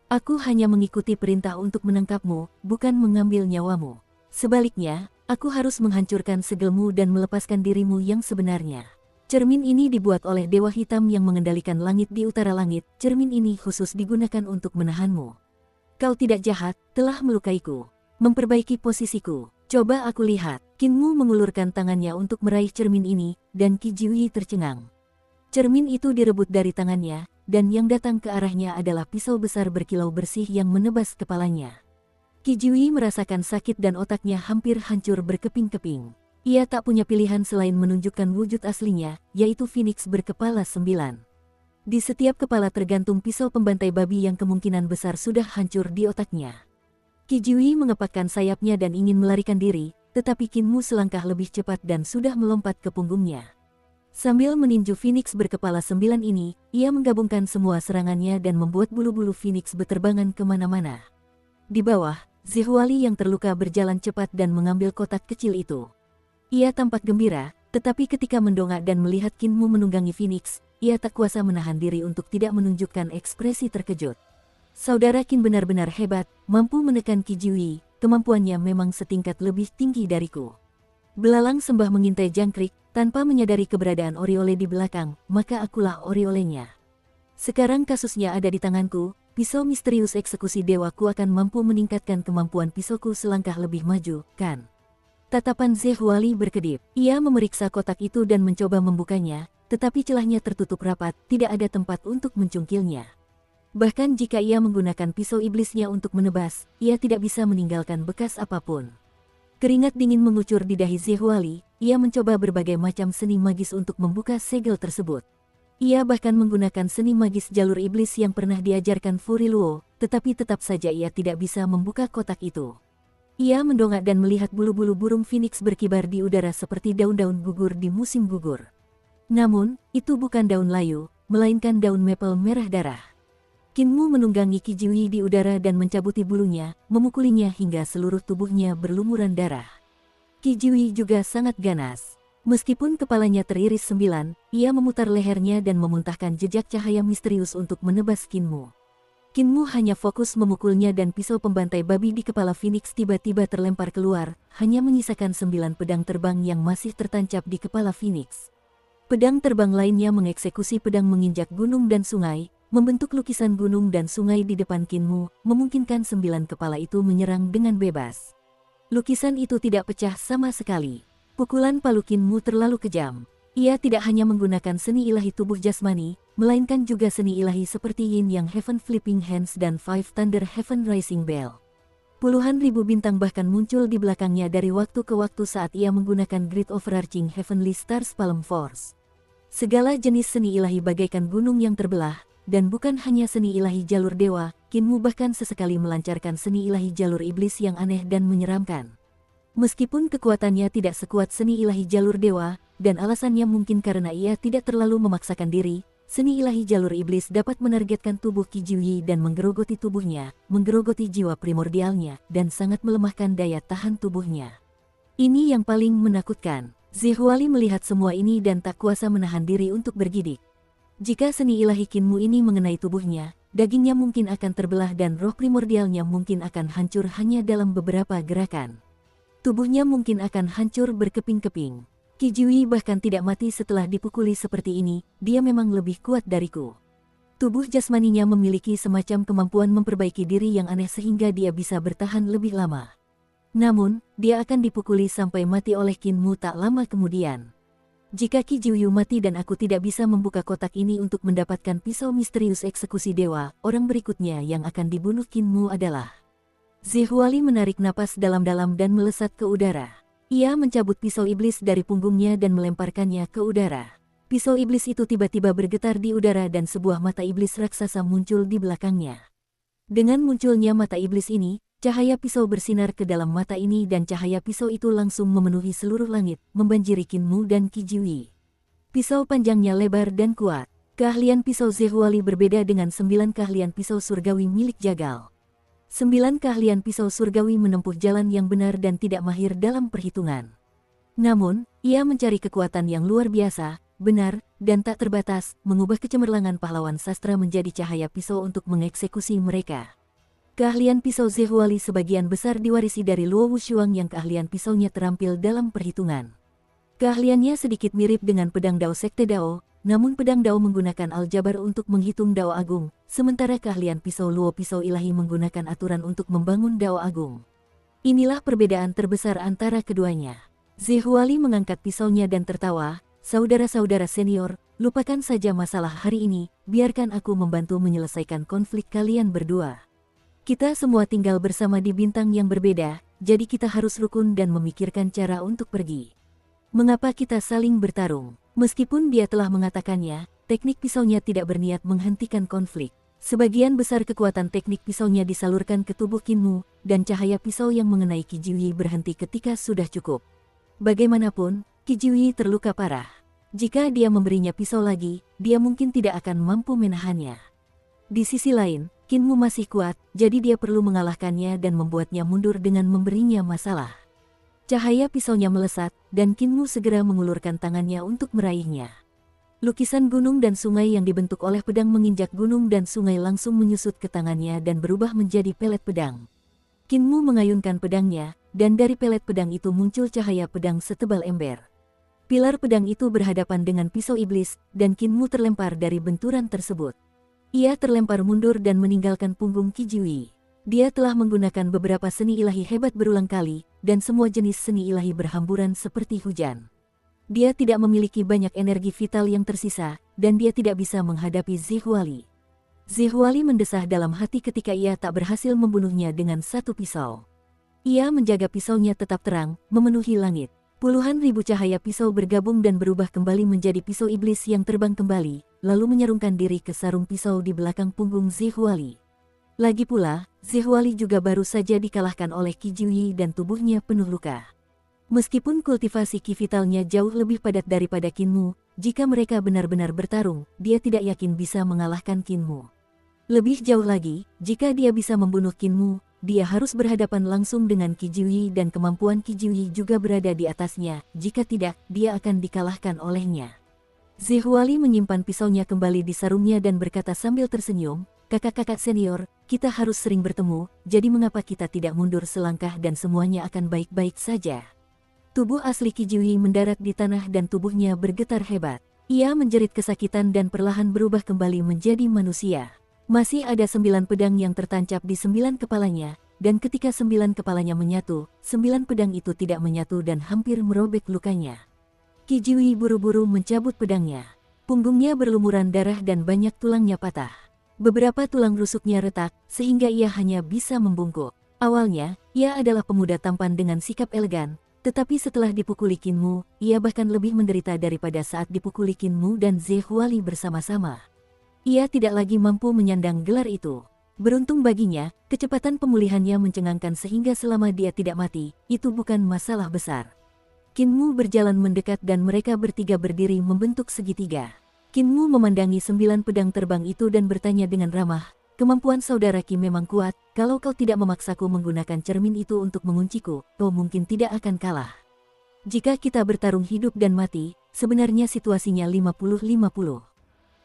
Aku hanya mengikuti perintah untuk menangkapmu, bukan mengambil nyawamu. Sebaliknya, aku harus menghancurkan segelmu dan melepaskan dirimu yang sebenarnya. Cermin ini dibuat oleh Dewa Hitam yang mengendalikan langit di utara langit. Cermin ini khusus digunakan untuk menahanmu. Kau tidak jahat, telah melukaiku. Memperbaiki posisiku. Coba aku lihat. Qinmu mengulurkan tangannya untuk meraih cermin ini, dan Qi Jiuyi tercengang. Cermin itu direbut dari tangannya, dan yang datang ke arahnya adalah pisau besar berkilau bersih yang menebas kepalanya. Qi Jiuyi merasakan sakit dan otaknya hampir hancur berkeping-keping. Ia tak punya pilihan selain menunjukkan wujud aslinya, yaitu Phoenix berkepala 9. Di setiap kepala tergantung pisau pembantai babi yang kemungkinan besar sudah hancur di otaknya. Qi Jiuyi mengepakkan sayapnya dan ingin melarikan diri, tetapi Kinmu selangkah lebih cepat dan sudah melompat ke punggungnya. Sambil meninju Phoenix berkepala 9 ini, ia menggabungkan semua serangannya dan membuat bulu-bulu Phoenix berterbangan kemana-mana. Di bawah, Zhihuali yang terluka berjalan cepat dan mengambil kotak kecil itu. Ia tampak gembira, tetapi ketika mendongak dan melihat Kinmu menunggangi Phoenix, ia tak kuasa menahan diri untuk tidak menunjukkan ekspresi terkejut. Saudara Qin benar-benar hebat, mampu menekan Qi Jiuyi, kemampuannya memang setingkat lebih tinggi dariku. Belalang sembah mengintai jangkrik, tanpa menyadari keberadaan Oriole di belakang, maka akulah Oriolenya. Sekarang kasusnya ada di tanganku, pisau misterius eksekusi dewaku akan mampu meningkatkan kemampuan pisauku selangkah lebih maju, kan? Tatapan Zhihuali berkedip. Ia memeriksa kotak itu dan mencoba membukanya, tetapi celahnya tertutup rapat, tidak ada tempat untuk mencungkilnya. Bahkan jika ia menggunakan pisau iblisnya untuk menebas, ia tidak bisa meninggalkan bekas apapun. Keringat dingin mengucur di dahi Zhihuali, ia mencoba berbagai macam seni magis untuk membuka segel tersebut. Ia bahkan menggunakan seni magis jalur iblis yang pernah diajarkan Furi Luo, tetapi tetap saja ia tidak bisa membuka kotak itu. Ia mendongak dan melihat bulu-bulu burung Phoenix berkibar di udara seperti daun-daun gugur di musim gugur. Namun, itu bukan daun layu, melainkan daun maple merah darah. Kinmu menunggangi Qi Jiuyi di udara dan mencabuti bulunya, memukulinya hingga seluruh tubuhnya berlumuran darah. Qi Jiuyi juga sangat ganas. Meskipun kepalanya teriris 9, ia memutar lehernya dan memuntahkan jejak cahaya misterius untuk menebas Kinmu. Kinmu hanya fokus memukulnya dan pisau pembantai babi di kepala Phoenix tiba-tiba terlempar keluar, hanya menyisakan 9 pedang terbang yang masih tertancap di kepala Phoenix. Pedang terbang lainnya mengeksekusi pedang menginjak gunung dan sungai, membentuk lukisan gunung dan sungai di depan Kinmu, memungkinkan 9 kepala itu menyerang dengan bebas. Lukisan itu tidak pecah sama sekali. Pukulan palu Kinmu terlalu kejam. Ia tidak hanya menggunakan seni ilahi tubuh jasmani, melainkan juga seni ilahi seperti Yin Yang Heaven Flipping Hands dan Five Thunder Heaven Rising Bell. Puluhan ribu bintang bahkan muncul di belakangnya dari waktu ke waktu saat ia menggunakan Great Overarching Heavenly Stars Palm Force. Segala jenis seni ilahi bagaikan gunung yang terbelah, dan bukan hanya seni ilahi jalur dewa, Kinmu bahkan sesekali melancarkan seni ilahi jalur iblis yang aneh dan menyeramkan. Meskipun kekuatannya tidak sekuat seni ilahi jalur dewa, dan alasannya mungkin karena ia tidak terlalu memaksakan diri, seni ilahi jalur iblis dapat menargetkan tubuh Qi Jiuyi dan menggerogoti tubuhnya, menggerogoti jiwa primordialnya, dan sangat melemahkan daya tahan tubuhnya. Ini yang paling menakutkan. Zhihuali melihat semua ini dan tak kuasa menahan diri untuk bergidik. Jika seni ilahi Kinmu ini mengenai tubuhnya, dagingnya mungkin akan terbelah dan roh primordialnya mungkin akan hancur hanya dalam beberapa gerakan. Tubuhnya mungkin akan hancur berkeping-keping. Qi Jiuyi bahkan tidak mati setelah dipukuli seperti ini, dia memang lebih kuat dariku. Tubuh jasmaninya memiliki semacam kemampuan memperbaiki diri yang aneh sehingga dia bisa bertahan lebih lama. Namun, dia akan dipukuli sampai mati oleh Kinmu tak lama kemudian. Jika Qi Jiuyi mati dan aku tidak bisa membuka kotak ini untuk mendapatkan pisau misterius eksekusi dewa, orang berikutnya yang akan dibunuh Kinmu adalah... Zhihuali menarik napas dalam-dalam dan melesat ke udara. Ia mencabut pisau iblis dari punggungnya dan melemparkannya ke udara. Pisau iblis itu tiba-tiba bergetar di udara dan sebuah mata iblis raksasa muncul di belakangnya. Dengan munculnya mata iblis ini, cahaya pisau bersinar ke dalam mata ini dan cahaya pisau itu langsung memenuhi seluruh langit, membanjiri Kinmu dan Qi Jiuyi. Pisau panjangnya lebar dan kuat. Keahlian pisau Zhihuali berbeda dengan 9 keahlian pisau surgawi milik Jagal. 9 keahlian pisau surgawi menempuh jalan yang benar dan tidak mahir dalam perhitungan. Namun, ia mencari kekuatan yang luar biasa, benar, dan tak terbatas, mengubah kecemerlangan pahlawan sastra menjadi cahaya pisau untuk mengeksekusi mereka. Keahlian pisau Zhihuali sebagian besar diwarisi dari Luo Wushuang yang keahlian pisaunya terampil dalam perhitungan. Keahliannya sedikit mirip dengan pedang Dao Sekte Dao, namun pedang Dao menggunakan aljabar untuk menghitung Dao Agung, sementara keahlian pisau Luo pisau ilahi menggunakan aturan untuk membangun Dao Agung. Inilah perbedaan terbesar antara keduanya. Zhihuali mengangkat pisaunya dan tertawa, "Saudara-saudara senior, lupakan saja masalah hari ini, biarkan aku membantu menyelesaikan konflik kalian berdua. Kita semua tinggal bersama di bintang yang berbeda, jadi kita harus rukun dan memikirkan cara untuk pergi. Mengapa kita saling bertarung?" Meskipun dia telah mengatakannya, teknik pisaunya tidak berniat menghentikan konflik. Sebagian besar kekuatan teknik pisaunya disalurkan ke tubuh Kinmu, dan cahaya pisau yang mengenai Qi Jiuyi berhenti ketika sudah cukup. Bagaimanapun, Qi Jiuyi terluka parah. Jika dia memberinya pisau lagi, dia mungkin tidak akan mampu menahannya. Di sisi lain, Kinmu masih kuat, jadi dia perlu mengalahkannya dan membuatnya mundur dengan memberinya masalah. Cahaya pisaunya melesat, dan Kinmu segera mengulurkan tangannya untuk meraihnya. Lukisan gunung dan sungai yang dibentuk oleh pedang menginjak gunung dan sungai langsung menyusut ke tangannya dan berubah menjadi pelet pedang. Kinmu mengayunkan pedangnya, dan dari pelet pedang itu muncul cahaya pedang setebal ember. Pilar pedang itu berhadapan dengan pisau iblis, dan Kinmu terlempar dari benturan tersebut. Ia terlempar mundur dan meninggalkan punggung Qi Jiuyi. Dia telah menggunakan beberapa seni ilahi hebat berulang kali, dan semua jenis seni ilahi berhamburan seperti hujan. Dia tidak memiliki banyak energi vital yang tersisa, dan dia tidak bisa menghadapi Zihuali. Zihuali mendesah dalam hati ketika ia tak berhasil membunuhnya dengan satu pisau. Ia menjaga pisaunya tetap terang, memenuhi langit. Puluhan ribu cahaya pisau bergabung dan berubah kembali menjadi pisau iblis yang terbang kembali, lalu menyerungkan diri ke sarung pisau di belakang punggung Zihuali. Lagi pula, Zihuali juga baru saja dikalahkan oleh Qi Jiuyi dan tubuhnya penuh luka. Meskipun kultivasi ki vitalnya jauh lebih padat daripada Kinmu, jika mereka benar-benar bertarung, dia tidak yakin bisa mengalahkan Kinmu. Lebih jauh lagi, jika dia bisa membunuh Kinmu, dia harus berhadapan langsung dengan Qi Jiuyi dan kemampuan Qi Jiuyi juga berada di atasnya, jika tidak, dia akan dikalahkan olehnya. Zihuali menyimpan pisaunya kembali di sarungnya dan berkata sambil tersenyum, "Kakak-kakak senior, kita harus sering bertemu, jadi mengapa kita tidak mundur selangkah dan semuanya akan baik-baik saja?" Tubuh asli Qi Jiuyi mendarat di tanah dan tubuhnya bergetar hebat. Ia menjerit kesakitan dan perlahan berubah kembali menjadi manusia. Masih ada 9 pedang yang tertancap di 9 kepalanya, dan ketika 9 kepalanya menyatu, 9 pedang itu tidak menyatu dan hampir merobek lukanya. Qi Jiuyi buru-buru mencabut pedangnya. Punggungnya berlumuran darah dan banyak tulangnya patah. Beberapa tulang rusuknya retak, sehingga ia hanya bisa membungkuk. Awalnya, ia adalah pemuda tampan dengan sikap elegan, tetapi setelah dipukuli Kinmu, ia bahkan lebih menderita daripada saat dipukuli Kinmu dan Zihuali bersama-sama. Ia tidak lagi mampu menyandang gelar itu. Beruntung baginya, kecepatan pemulihannya mencengangkan sehingga selama dia tidak mati, itu bukan masalah besar. Kinmu berjalan mendekat dan mereka bertiga berdiri membentuk segitiga. Kinmu memandangi 9 pedang terbang itu dan bertanya dengan ramah, "Kemampuan saudara Qi memang kuat, kalau kau tidak memaksaku menggunakan cermin itu untuk mengunciku, kau mungkin tidak akan kalah. Jika kita bertarung hidup dan mati, sebenarnya situasinya 50-50.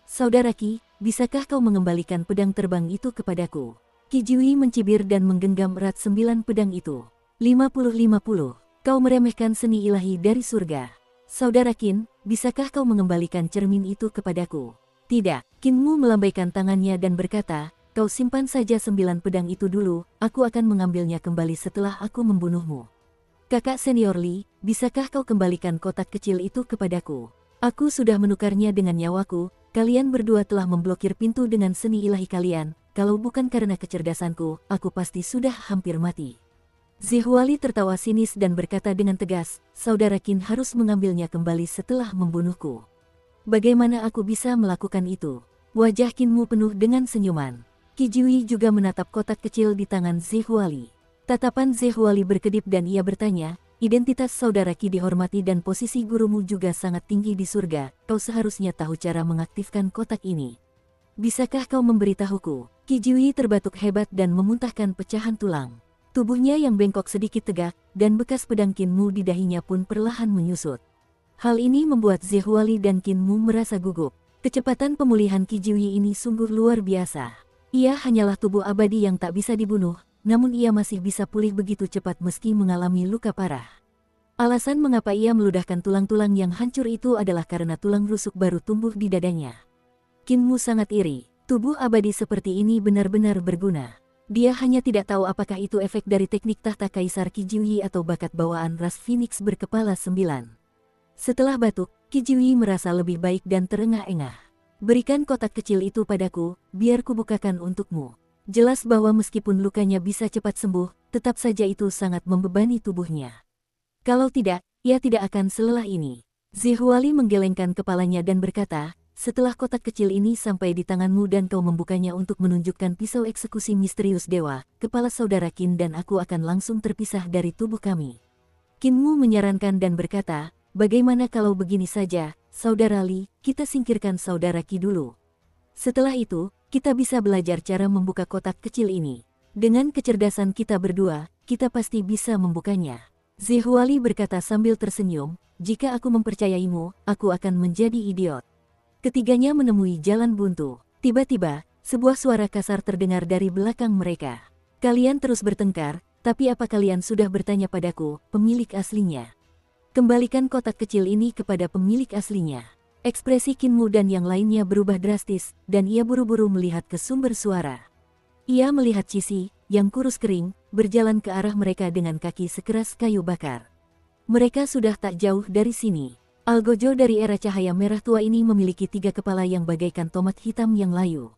Saudara Qi, bisakah kau mengembalikan pedang terbang itu kepadaku?" Qi Jiuyi mencibir dan menggenggam erat 9 pedang itu. 50-50, kau meremehkan seni ilahi dari surga. Saudara Qin, bisakah kau mengembalikan cermin itu kepadaku? Tidak. Kinmu melambaikan tangannya dan berkata, "Kau simpan saja 9 pedang itu dulu, aku akan mengambilnya kembali setelah aku membunuhmu. Kakak senior Li, bisakah kau kembalikan kotak kecil itu kepadaku? Aku sudah menukarnya dengan nyawaku, kalian berdua telah memblokir pintu dengan seni ilahi kalian, kalau bukan karena kecerdasanku, aku pasti sudah hampir mati." Zihuali tertawa sinis dan berkata dengan tegas, "Saudara Qin harus mengambilnya kembali setelah membunuhku. Bagaimana aku bisa melakukan itu?" Wajah Kinmu penuh dengan senyuman. Qi Jiuyi juga menatap kotak kecil di tangan Zihuali. Tatapan Zihuali berkedip dan ia bertanya, "Identitas saudara Qi dihormati dan posisi gurumu juga sangat tinggi di surga, kau seharusnya tahu cara mengaktifkan kotak ini. Bisakah kau memberitahuku?" Qi Jiuyi terbatuk hebat dan memuntahkan pecahan tulang. Tubuhnya yang bengkok sedikit tegak, dan bekas pedang Kinmu di dahinya pun perlahan menyusut. Hal ini membuat Zihuali dan Kinmu merasa gugup. Kecepatan pemulihan Qi Jiuyi ini sungguh luar biasa. Ia hanyalah tubuh abadi yang tak bisa dibunuh, namun ia masih bisa pulih begitu cepat meski mengalami luka parah. Alasan mengapa ia meludahkan tulang-tulang yang hancur itu adalah karena tulang rusuk baru tumbuh di dadanya. Kinmu sangat iri. Tubuh abadi seperti ini benar-benar berguna. Dia hanya tidak tahu apakah itu efek dari teknik tahta Kaisar Qi Jiuyi atau bakat bawaan ras Phoenix berkepala 9. Setelah batuk, Qi Jiuyi merasa lebih baik dan terengah-engah. "Berikan kotak kecil itu padaku, biar kubukakan untukmu." Jelas bahwa meskipun lukanya bisa cepat sembuh, tetap saja itu sangat membebani tubuhnya. Kalau tidak, ia tidak akan selelah ini. Zihuali menggelengkan kepalanya dan berkata, setelah kotak kecil ini sampai di tanganmu dan kau membukanya untuk menunjukkan pisau eksekusi misterius dewa, kepala saudara Qin dan aku akan langsung terpisah dari tubuh kami. Qin Mu menyarankan dan berkata, bagaimana kalau begini saja, saudara Li, kita singkirkan saudara Qi dulu. Setelah itu, kita bisa belajar cara membuka kotak kecil ini. Dengan kecerdasan kita berdua, kita pasti bisa membukanya. Zihuali berkata sambil tersenyum, jika aku mempercayaimu, aku akan menjadi idiot. Ketiganya menemui jalan buntu. Tiba-tiba, sebuah suara kasar terdengar dari belakang mereka. Kalian terus bertengkar, tapi apa kalian sudah bertanya padaku, pemilik aslinya? Kembalikan kotak kecil ini kepada pemilik aslinya. Ekspresi Qin Mu dan yang lainnya berubah drastis, dan ia buru-buru melihat ke sumber suara. Ia melihat Cixi, yang kurus kering, berjalan ke arah mereka dengan kaki sekeras kayu bakar. Mereka sudah tak jauh dari sini. Algojo dari era cahaya merah tua ini memiliki 3 kepala yang bagaikan tomat hitam yang layu.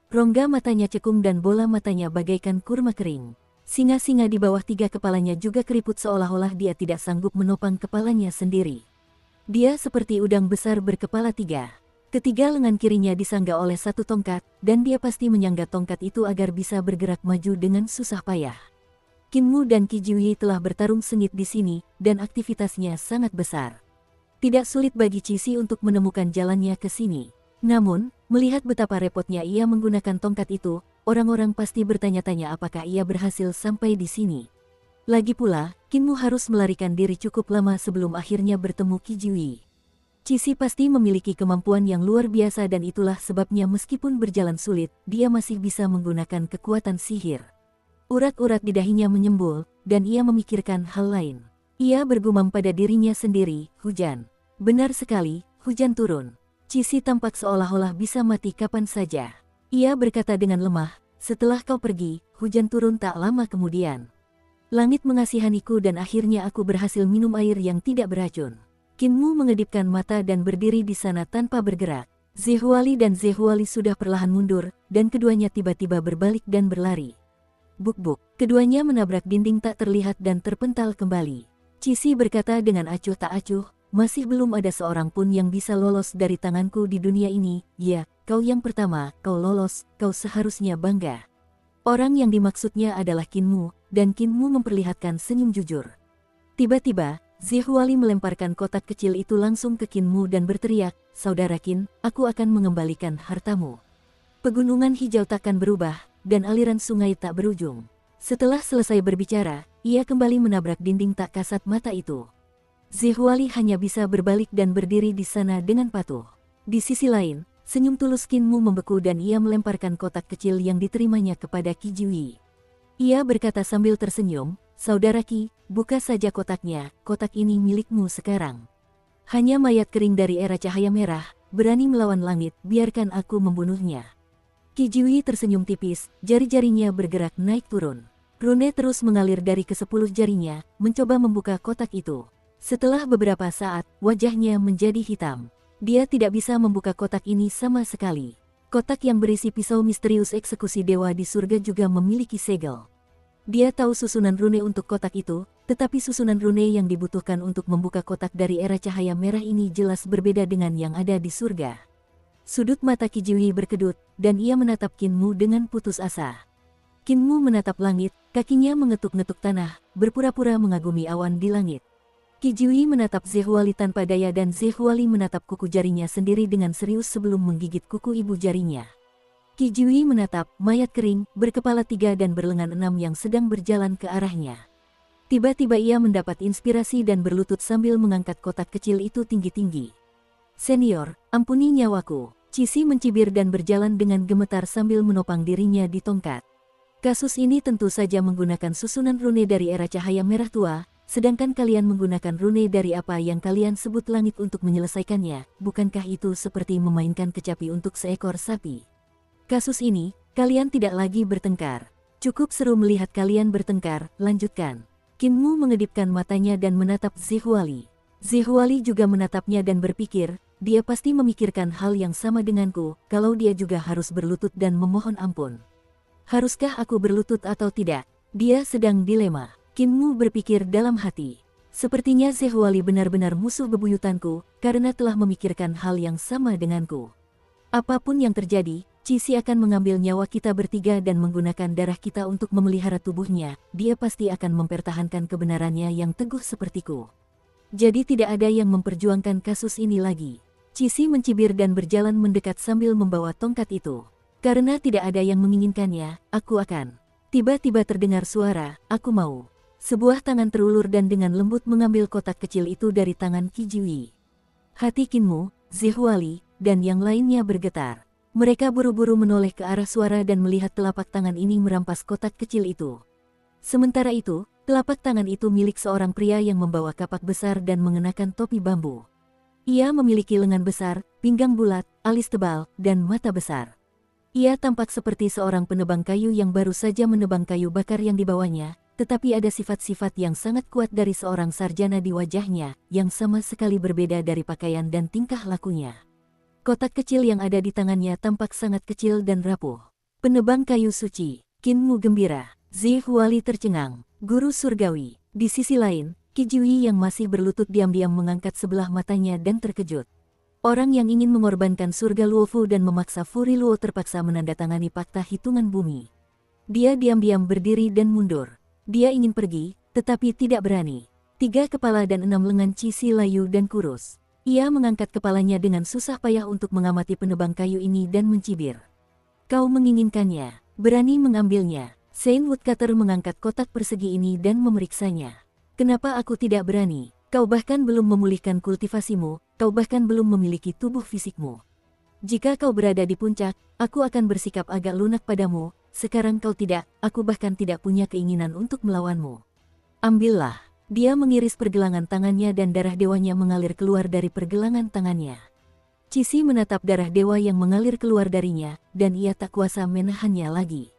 Rongga matanya cekung dan bola matanya bagaikan kurma kering. Singa-singa di bawah 3 kepalanya juga keriput seolah-olah dia tidak sanggup menopang kepalanya sendiri. Dia seperti udang besar berkepala 3. Ketiga lengan kirinya disangga oleh 1 tongkat, dan dia pasti menyangga tongkat itu agar bisa bergerak maju dengan susah payah. Qin Mu dan Qi Jiuyi telah bertarung sengit di sini, dan aktivitasnya sangat besar. Tidak sulit bagi Cixi untuk menemukan jalannya ke sini. Namun, melihat betapa repotnya ia menggunakan tongkat itu, orang-orang pasti bertanya-tanya apakah ia berhasil sampai di sini. Lagi pula, Qin Mu harus melarikan diri cukup lama sebelum akhirnya bertemu Qi Jiuyi. Cixi pasti memiliki kemampuan yang luar biasa dan itulah sebabnya meskipun berjalan sulit, dia masih bisa menggunakan kekuatan sihir. Urat-urat di dahinya menyembul, dan ia memikirkan hal lain. Ia bergumam pada dirinya sendiri, hujan. Benar sekali, hujan turun. Cixi tampak seolah-olah bisa mati kapan saja. Ia berkata dengan lemah, setelah kau pergi, hujan turun tak lama kemudian. Langit mengasihaniku dan akhirnya aku berhasil minum air yang tidak beracun. Qin Mu mengedipkan mata dan berdiri di sana tanpa bergerak. Zihuali dan Zihuali sudah perlahan mundur, dan keduanya tiba-tiba berbalik dan berlari. Buk-buk, keduanya menabrak dinding tak terlihat dan terpental kembali. Cixi berkata dengan acuh tak acuh, masih belum ada seorang pun yang bisa lolos dari tanganku di dunia ini. Ya, kau yang pertama, kau lolos, kau seharusnya bangga. Orang yang dimaksudnya adalah Qin Mu, dan Qin Mu memperlihatkan senyum jujur. Tiba-tiba, Zihuali melemparkan kotak kecil itu langsung ke Qin Mu dan berteriak, saudara Qin, aku akan mengembalikan hartamu. Pegunungan hijau takkan berubah, dan aliran sungai tak berujung. Setelah selesai berbicara, ia kembali menabrak dinding tak kasat mata itu. Zihuali hanya bisa berbalik dan berdiri di sana dengan patuh. Di sisi lain, senyum tulus Qin Mu membeku dan ia melemparkan kotak kecil yang diterimanya kepada Qi Jiuyi. Ia berkata sambil tersenyum, saudara Qi, buka saja kotaknya, kotak ini milikmu sekarang. Hanya mayat kering dari era cahaya merah, berani melawan langit, biarkan aku membunuhnya. Qi Jiuyi tersenyum tipis, jari-jarinya bergerak naik turun. Rune terus mengalir dari ke-10 jarinya, mencoba membuka kotak itu. Setelah beberapa saat, wajahnya menjadi hitam. Dia tidak bisa membuka kotak ini sama sekali. Kotak yang berisi pisau misterius eksekusi dewa di surga juga memiliki segel. Dia tahu susunan rune untuk kotak itu, tetapi susunan rune yang dibutuhkan untuk membuka kotak dari era cahaya merah ini jelas berbeda dengan yang ada di surga. Sudut mata Qi Jiuyi berkedut, dan ia menatap Qin Mu dengan putus asa. Qin Mu menatap langit, kakinya mengetuk-ngetuk tanah, berpura-pura mengagumi awan di langit. Qi Jiuyi menatap Zihuali tanpa daya dan Zihuali menatap kuku jarinya sendiri dengan serius sebelum menggigit kuku ibu jarinya. Qi Jiuyi menatap mayat kering, berkepala 3 dan berlengan 6 yang sedang berjalan ke arahnya. Tiba-tiba ia mendapat inspirasi dan berlutut sambil mengangkat kotak kecil itu tinggi-tinggi. Senior, ampuni nyawaku. Cixi mencibir dan berjalan dengan gemetar sambil menopang dirinya di tongkat. Kasus ini tentu saja menggunakan susunan rune dari era cahaya merah tua, sedangkan kalian menggunakan rune dari apa yang kalian sebut langit untuk menyelesaikannya. Bukankah itu seperti memainkan kecapi untuk seekor sapi? Kasus ini, kalian tidak lagi bertengkar. Cukup seru melihat kalian bertengkar, lanjutkan. Qin Mu mengedipkan matanya dan menatap Zihuali. Zihuali juga menatapnya dan berpikir, dia pasti memikirkan hal yang sama denganku, kalau dia juga harus berlutut dan memohon ampun. Haruskah aku berlutut atau tidak? Dia sedang dilema. Qin Mu berpikir dalam hati. Sepertinya Zihuali benar-benar musuh bebuyutanku, karena telah memikirkan hal yang sama denganku. Apapun yang terjadi, Cixi akan mengambil nyawa kita bertiga dan menggunakan darah kita untuk memelihara tubuhnya. Dia pasti akan mempertahankan kebenarannya yang teguh sepertiku. Jadi tidak ada yang memperjuangkan kasus ini lagi. Cixi mencibir dan berjalan mendekat sambil membawa tongkat itu. Karena tidak ada yang menginginkannya, aku akan. Tiba-tiba terdengar suara, aku mau. Sebuah tangan terulur dan dengan lembut mengambil kotak kecil itu dari tangan Qi Jiwei. Hati Qinmu, Zihuali, dan yang lainnya bergetar. Mereka buru-buru menoleh ke arah suara dan melihat telapak tangan ini merampas kotak kecil itu. Sementara itu, telapak tangan itu milik seorang pria yang membawa kapak besar dan mengenakan topi bambu. Ia memiliki lengan besar, pinggang bulat, alis tebal, dan mata besar. Ia tampak seperti seorang penebang kayu yang baru saja menebang kayu bakar yang dibawanya, tetapi ada sifat-sifat yang sangat kuat dari seorang sarjana di wajahnya, yang sama sekali berbeda dari pakaian dan tingkah lakunya. Kotak kecil yang ada di tangannya tampak sangat kecil dan rapuh. Penebang kayu suci, Qinmu gembira, Zihuali tercengang, guru surgawi. Di sisi lain, Qi Jiwei yang masih berlutut diam-diam mengangkat sebelah matanya dan terkejut. Orang yang ingin mengorbankan surga Luofu dan memaksa Furi Luo terpaksa menandatangani fakta hitungan bumi. Dia diam-diam berdiri dan mundur. Dia ingin pergi, tetapi tidak berani. 3 kepala dan 6 lengan Cixi layu dan kurus. Ia mengangkat kepalanya dengan susah payah untuk mengamati penebang kayu ini dan mencibir. Kau menginginkannya, berani mengambilnya. Saint Woodcutter mengangkat kotak persegi ini dan memeriksanya. Kenapa aku tidak berani? Kau bahkan belum memulihkan kultivasimu, kau bahkan belum memiliki tubuh fisikmu. Jika kau berada di puncak, aku akan bersikap agak lunak padamu, sekarang kau tidak, aku bahkan tidak punya keinginan untuk melawanmu. Ambillah. Dia mengiris pergelangan tangannya dan darah dewanya mengalir keluar dari pergelangan tangannya. Cixi menatap darah dewa yang mengalir keluar darinya, dan ia tak kuasa menahannya lagi.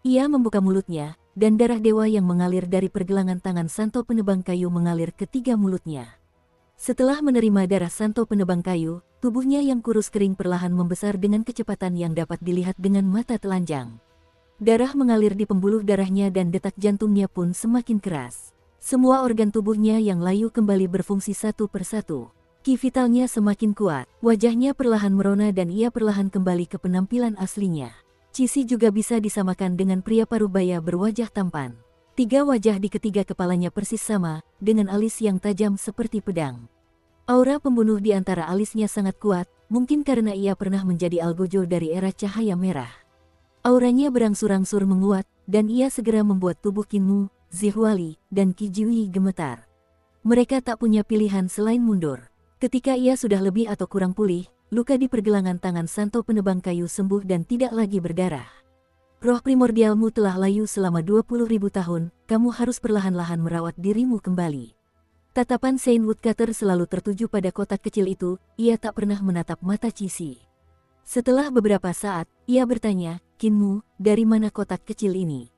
Ia membuka mulutnya, dan darah dewa yang mengalir dari pergelangan tangan Santo penebang kayu mengalir ke 3 mulutnya. Setelah menerima darah Santo penebang kayu, tubuhnya yang kurus kering perlahan membesar dengan kecepatan yang dapat dilihat dengan mata telanjang. Darah mengalir di pembuluh darahnya dan detak jantungnya pun semakin keras. Semua organ tubuhnya yang layu kembali berfungsi satu persatu. Ki vitalnya semakin kuat, wajahnya perlahan merona dan ia perlahan kembali ke penampilan aslinya. Cixi juga bisa disamakan dengan pria parubaya berwajah tampan. 3 wajah di ketiga kepalanya persis sama, dengan alis yang tajam seperti pedang. Aura pembunuh di antara alisnya sangat kuat, mungkin karena ia pernah menjadi algojo dari era cahaya merah. Auranya berangsur-angsur menguat, dan ia segera membuat tubuh Qinmu, Zihuali, dan Qi Jiwei gemetar. Mereka tak punya pilihan selain mundur. Ketika ia sudah lebih atau kurang pulih, luka di pergelangan tangan Santo penebang kayu sembuh dan tidak lagi berdarah. Roh primordialmu telah layu selama 20.000 tahun, kamu harus perlahan-lahan merawat dirimu kembali. Tatapan Saint Woodcutter selalu tertuju pada kotak kecil itu, ia tak pernah menatap mata Cixi. Setelah beberapa saat, ia bertanya, Qinmu, dari mana kotak kecil ini?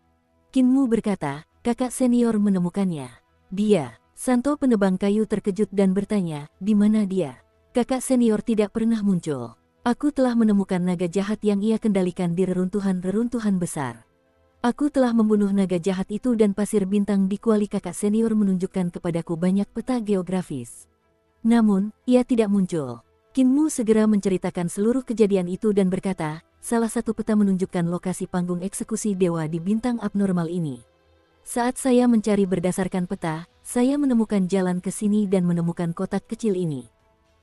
Qinmu berkata, kakak senior menemukannya. Dia, Santo penebang kayu terkejut dan bertanya, di mana dia? Kakak senior tidak pernah muncul. Aku telah menemukan naga jahat yang ia kendalikan di reruntuhan-reruntuhan besar. Aku telah membunuh naga jahat itu dan pasir bintang di kuali kakak senior menunjukkan kepadaku banyak peta geografis. Namun, ia tidak muncul. Qinmu segera menceritakan seluruh kejadian itu dan berkata, salah satu peta menunjukkan lokasi panggung eksekusi dewa di bintang abnormal ini. Saat saya mencari berdasarkan peta, saya menemukan jalan ke sini dan menemukan kotak kecil ini.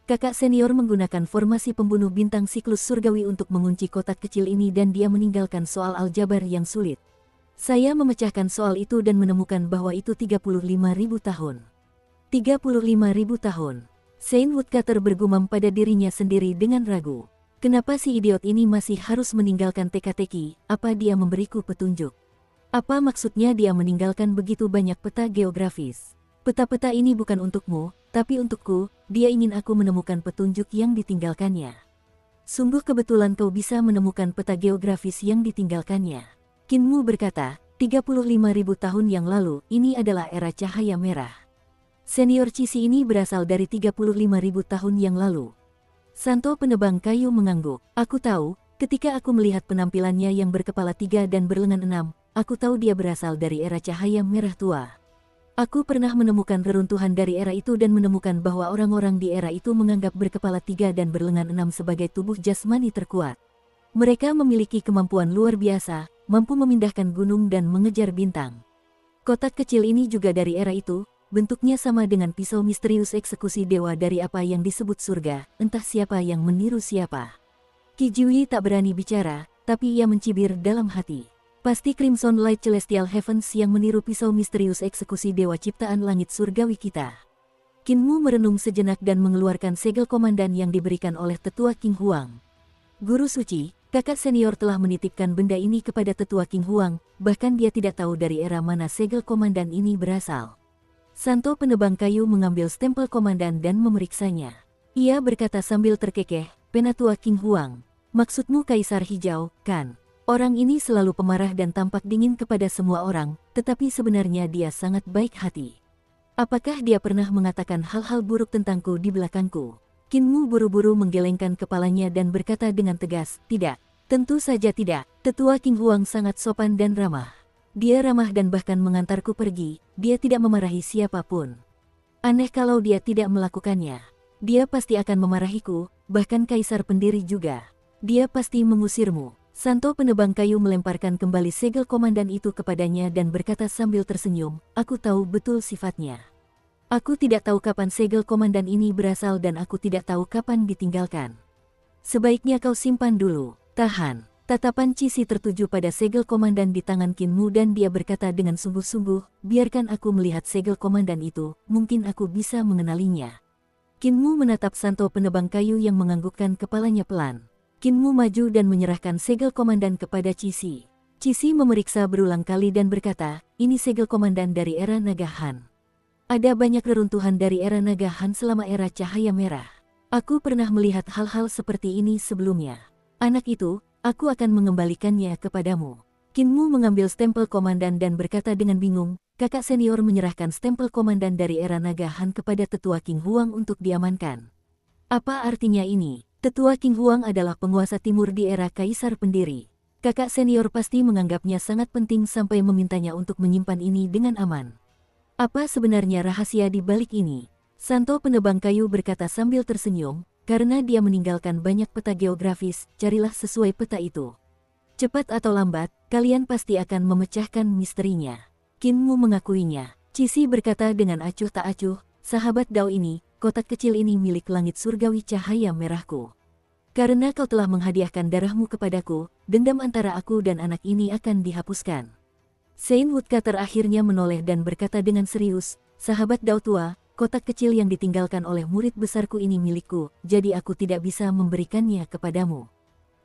Kakak senior menggunakan formasi pembunuh bintang siklus surgawi untuk mengunci kotak kecil ini dan dia meninggalkan soal aljabar yang sulit. Saya memecahkan soal itu dan menemukan bahwa itu 35.000 tahun. 35.000 tahun. Saint Woodcutter bergumam pada dirinya sendiri dengan ragu. Kenapa si idiot ini masih harus meninggalkan teka-teki? Apa dia memberiku petunjuk? Apa maksudnya dia meninggalkan begitu banyak peta geografis? Peta-peta ini bukan untukmu, tapi untukku, dia ingin aku menemukan petunjuk yang ditinggalkannya. Sungguh kebetulan kau bisa menemukan peta geografis yang ditinggalkannya. Qinmu berkata, 35.000 tahun yang lalu, ini adalah era cahaya merah. Senior Cixi ini berasal dari 35.000 tahun yang lalu. Santo penebang kayu mengangguk. Aku tahu, ketika aku melihat penampilannya yang berkepala 3 dan berlengan 6, aku tahu dia berasal dari era cahaya merah tua. Aku pernah menemukan reruntuhan dari era itu dan menemukan bahwa orang-orang di era itu menganggap berkepala 3 dan berlengan 6 sebagai tubuh jasmani terkuat. Mereka memiliki kemampuan luar biasa, mampu memindahkan gunung dan mengejar bintang. Kotak kecil ini juga dari era itu, bentuknya sama dengan pisau misterius eksekusi dewa dari apa yang disebut surga, entah siapa yang meniru siapa. Qi Jiuyi tak berani bicara, tapi ia mencibir dalam hati. Pasti Crimson Light Celestial Heavens yang meniru pisau misterius eksekusi dewa ciptaan langit surgawi kita. Qin Mu merenung sejenak dan mengeluarkan segel komandan yang diberikan oleh tetua King Huang. Guru suci, kakak senior telah menitipkan benda ini kepada tetua King Huang, bahkan dia tidak tahu dari era mana segel komandan ini berasal. Santo penebang kayu mengambil stempel komandan dan memeriksanya. Ia berkata sambil terkekeh, "Penatua King Huang, maksudmu Kaisar Hijau, kan? Orang ini selalu pemarah dan tampak dingin kepada semua orang, tetapi sebenarnya dia sangat baik hati. Apakah dia pernah mengatakan hal-hal buruk tentangku di belakangku?" Qin Mu buru-buru menggelengkan kepalanya dan berkata dengan tegas, "Tidak, tentu saja tidak." Tetua King Huang sangat sopan dan ramah. Dia ramah dan bahkan mengantarku pergi, dia tidak memarahi siapapun. Aneh kalau dia tidak melakukannya. Dia pasti akan memarahiku, bahkan Kaisar pendiri juga. Dia pasti mengusirmu. Santo penebang kayu melemparkan kembali segel komandan itu kepadanya dan berkata sambil tersenyum, "Aku tahu betul sifatnya. Aku tidak tahu kapan segel komandan ini berasal dan aku tidak tahu kapan ditinggalkan. Sebaiknya kau simpan dulu, tahan." Tatapan Cisi tertuju pada segel komandan di tangan Qin Mu dan dia berkata dengan sungguh-sungguh, "Biarkan aku melihat segel komandan itu, mungkin aku bisa mengenalinya." Qin Mu menatap Santo penebang kayu yang menganggukkan kepalanya pelan. Qin Mu maju dan menyerahkan segel komandan kepada Cisi. Cisi memeriksa berulang kali dan berkata, "Ini segel komandan dari era Naga Han. Ada banyak reruntuhan dari era Naga Han selama era cahaya merah. Aku pernah melihat hal-hal seperti ini sebelumnya. Anak itu, aku akan mengembalikannya kepadamu." Qin Mu mengambil stempel komandan dan berkata dengan bingung, kakak senior menyerahkan stempel komandan dari era Naga Han kepada tetua King Huang untuk diamankan. Apa artinya ini? Tetua King Huang adalah penguasa timur di era Kaisar pendiri. Kakak senior pasti menganggapnya sangat penting sampai memintanya untuk menyimpan ini dengan aman. Apa sebenarnya rahasia di balik ini? Santo penebang kayu berkata sambil tersenyum, "Karena dia meninggalkan banyak peta geografis, carilah sesuai peta itu. Cepat atau lambat, kalian pasti akan memecahkan misterinya." Qin Mu mengakuinya. Cisi berkata dengan acuh tak acuh, "Sahabat Dao ini, kotak kecil ini milik langit surgawi cahaya merahku. Karena kau telah menghadiahkan darahmu kepadaku, dendam antara aku dan anak ini akan dihapuskan." Saint Woodcutter akhirnya menoleh dan berkata dengan serius, "Sahabat Dao tua, kotak kecil yang ditinggalkan oleh murid besarku ini milikku, jadi aku tidak bisa memberikannya kepadamu.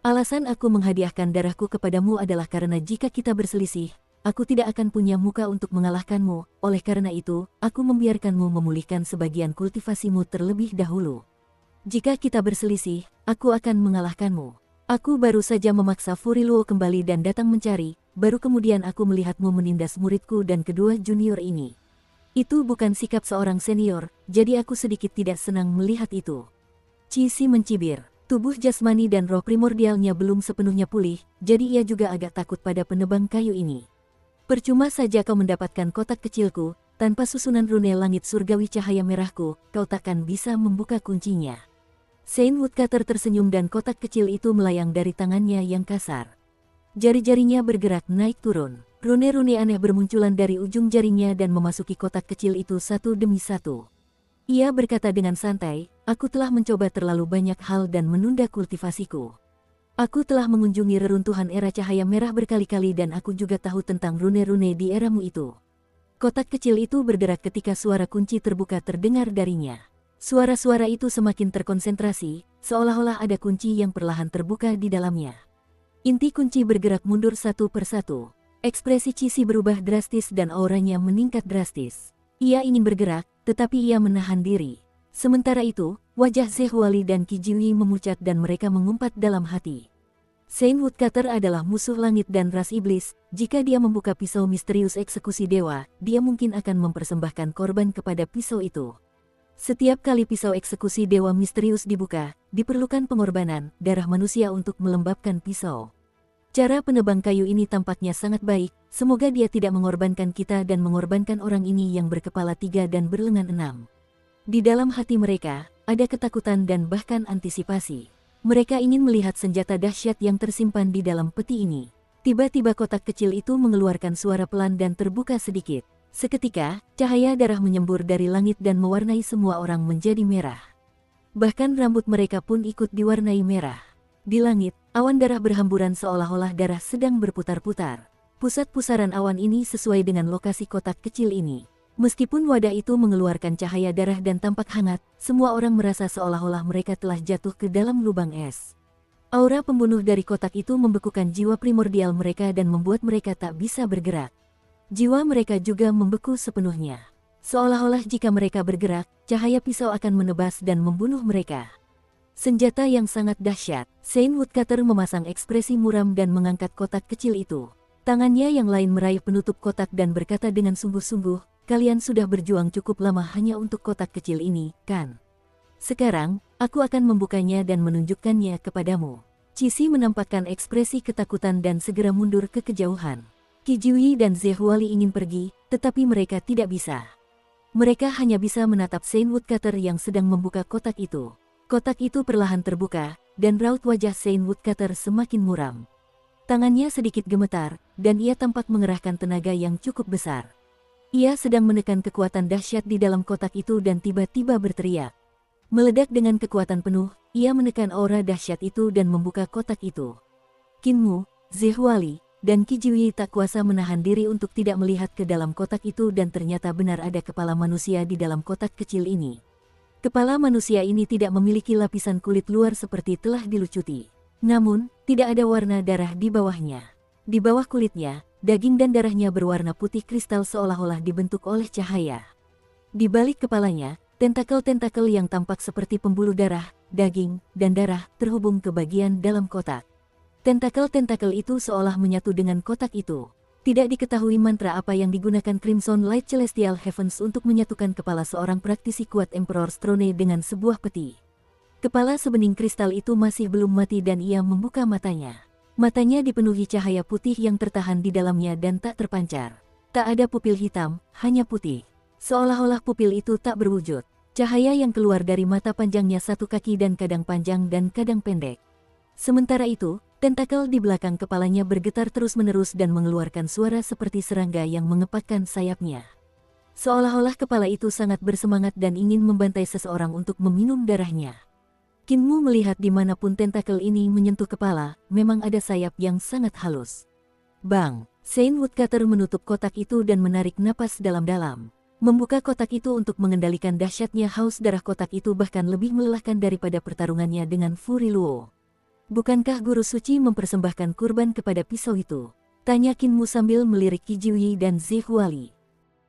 Alasan aku menghadiahkan darahku kepadamu adalah karena jika kita berselisih, aku tidak akan punya muka untuk mengalahkanmu, oleh karena itu, aku membiarkanmu memulihkan sebagian kultivasimu terlebih dahulu. Jika kita berselisih, aku akan mengalahkanmu. Aku baru saja memaksa Furiluo kembali dan datang mencari, baru kemudian aku melihatmu menindas muridku dan kedua junior ini. Itu bukan sikap seorang senior, jadi aku sedikit tidak senang melihat itu." Cisi mencibir. Tubuh jasmani dan roh primordialnya belum sepenuhnya pulih, jadi ia juga agak takut pada penebang kayu ini. "Percuma saja kau mendapatkan kotak kecilku, tanpa susunan rune langit surgawi cahaya merahku, kau takkan bisa membuka kuncinya." Saint Woodcutter tersenyum dan kotak kecil itu melayang dari tangannya yang kasar. Jari-jarinya bergerak naik turun. Rune-rune aneh bermunculan dari ujung jaringnya dan memasuki kotak kecil itu satu demi satu. Ia berkata dengan santai, "Aku telah mencoba terlalu banyak hal dan menunda kultivasiku. Aku telah mengunjungi reruntuhan era cahaya merah berkali-kali dan aku juga tahu tentang rune-rune di eramu itu." Kotak kecil itu berderak ketika suara kunci terbuka terdengar darinya. Suara-suara itu semakin terkonsentrasi, seolah-olah ada kunci yang perlahan terbuka di dalamnya. Inti kunci bergerak mundur satu persatu. Ekspresi Cisi berubah drastis dan auranya meningkat drastis. Ia ingin bergerak, tetapi ia menahan diri. Sementara itu, wajah Zhehuali dan Qi Jiuyi memucat dan mereka mengumpat dalam hati. Saint Woodcutter adalah musuh langit dan ras iblis, jika dia membuka pisau misterius eksekusi dewa, dia mungkin akan mempersembahkan korban kepada pisau itu. Setiap kali pisau eksekusi dewa misterius dibuka, diperlukan pengorbanan darah manusia untuk melembabkan pisau. Cara penebang kayu ini tampaknya sangat baik, semoga dia tidak mengorbankan kita dan mengorbankan orang ini yang berkepala 3 dan berlengan 6. Di dalam hati mereka, ada ketakutan dan bahkan antisipasi. Mereka ingin melihat senjata dahsyat yang tersimpan di dalam peti ini. Tiba-tiba kotak kecil itu mengeluarkan suara pelan dan terbuka sedikit. Seketika, cahaya darah menyembur dari langit dan mewarnai semua orang menjadi merah. Bahkan rambut mereka pun ikut diwarnai merah. Di langit, awan darah berhamburan seolah-olah darah sedang berputar-putar. Pusat pusaran awan ini sesuai dengan lokasi kotak kecil ini. Meskipun wadah itu mengeluarkan cahaya darah dan tampak hangat, semua orang merasa seolah-olah mereka telah jatuh ke dalam lubang es. Aura pembunuh dari kotak itu membekukan jiwa primordial mereka dan membuat mereka tak bisa bergerak. Jiwa mereka juga membeku sepenuhnya. Seolah-olah jika mereka bergerak, cahaya pisau akan menebas dan membunuh mereka. Senjata yang sangat dahsyat. Saint Woodcutter memasang ekspresi muram dan mengangkat kotak kecil itu. Tangannya yang lain meraih penutup kotak dan berkata dengan sungguh-sungguh, "Kalian sudah berjuang cukup lama hanya untuk kotak kecil ini, kan? Sekarang, aku akan membukanya dan menunjukkannya kepadamu." Cixi menampakkan ekspresi ketakutan dan segera mundur ke kejauhan. Qi Jiuyi dan Ze Huali ingin pergi, tetapi mereka tidak bisa. Mereka hanya bisa menatap Saint Woodcutter yang sedang membuka kotak itu. Kotak itu perlahan terbuka, dan raut wajah Saint Woodcutter semakin muram. Tangannya sedikit gemetar, dan ia tampak mengerahkan tenaga yang cukup besar. Ia sedang menekan kekuatan dahsyat di dalam kotak itu dan tiba-tiba berteriak. Meledak dengan kekuatan penuh, ia menekan aura dahsyat itu dan membuka kotak itu. Qinmu, Ze Huali, dan Qi Jiuyi tak kuasa menahan diri untuk tidak melihat ke dalam kotak itu dan ternyata benar ada kepala manusia di dalam kotak kecil ini. Kepala manusia ini tidak memiliki lapisan kulit luar seperti telah dilucuti. Namun, tidak ada warna darah di bawahnya. Di bawah kulitnya, daging dan darahnya berwarna putih kristal seolah-olah dibentuk oleh cahaya. Di balik kepalanya, tentakel-tentakel yang tampak seperti pembuluh darah, daging, dan darah terhubung ke bagian dalam kotak. Tentakel-tentakel itu seolah menyatu dengan kotak itu. Tidak diketahui mantra apa yang digunakan Crimson Light Celestial Heavens untuk menyatukan kepala seorang praktisi kuat Emperor Strone dengan sebuah peti. Kepala sebening kristal itu masih belum mati dan ia membuka matanya. Matanya dipenuhi cahaya putih yang tertahan di dalamnya dan tak terpancar. Tak ada pupil hitam, hanya putih. Seolah-olah pupil itu tak berwujud. Cahaya yang keluar dari mata panjangnya satu kaki dan kadang panjang dan kadang pendek. Sementara itu, tentakel di belakang kepalanya bergetar terus-menerus dan mengeluarkan suara seperti serangga yang mengepakkan sayapnya. Seolah-olah kepala itu sangat bersemangat dan ingin membantai seseorang untuk meminum darahnya. Qinmu melihat dimanapun tentakel ini menyentuh kepala, memang ada sayap yang sangat halus. Bang! Saint Woodcutter menutup kotak itu dan menarik napas dalam-dalam. Membuka kotak itu untuk mengendalikan dahsyatnya haus darah kotak itu bahkan lebih melelahkan daripada pertarungannya dengan Fury Luo. Bukankah guru suci mempersembahkan kurban kepada pisau itu? Tanya Qinmu sambil melirik Qi Jiuyi dan Ze Huali.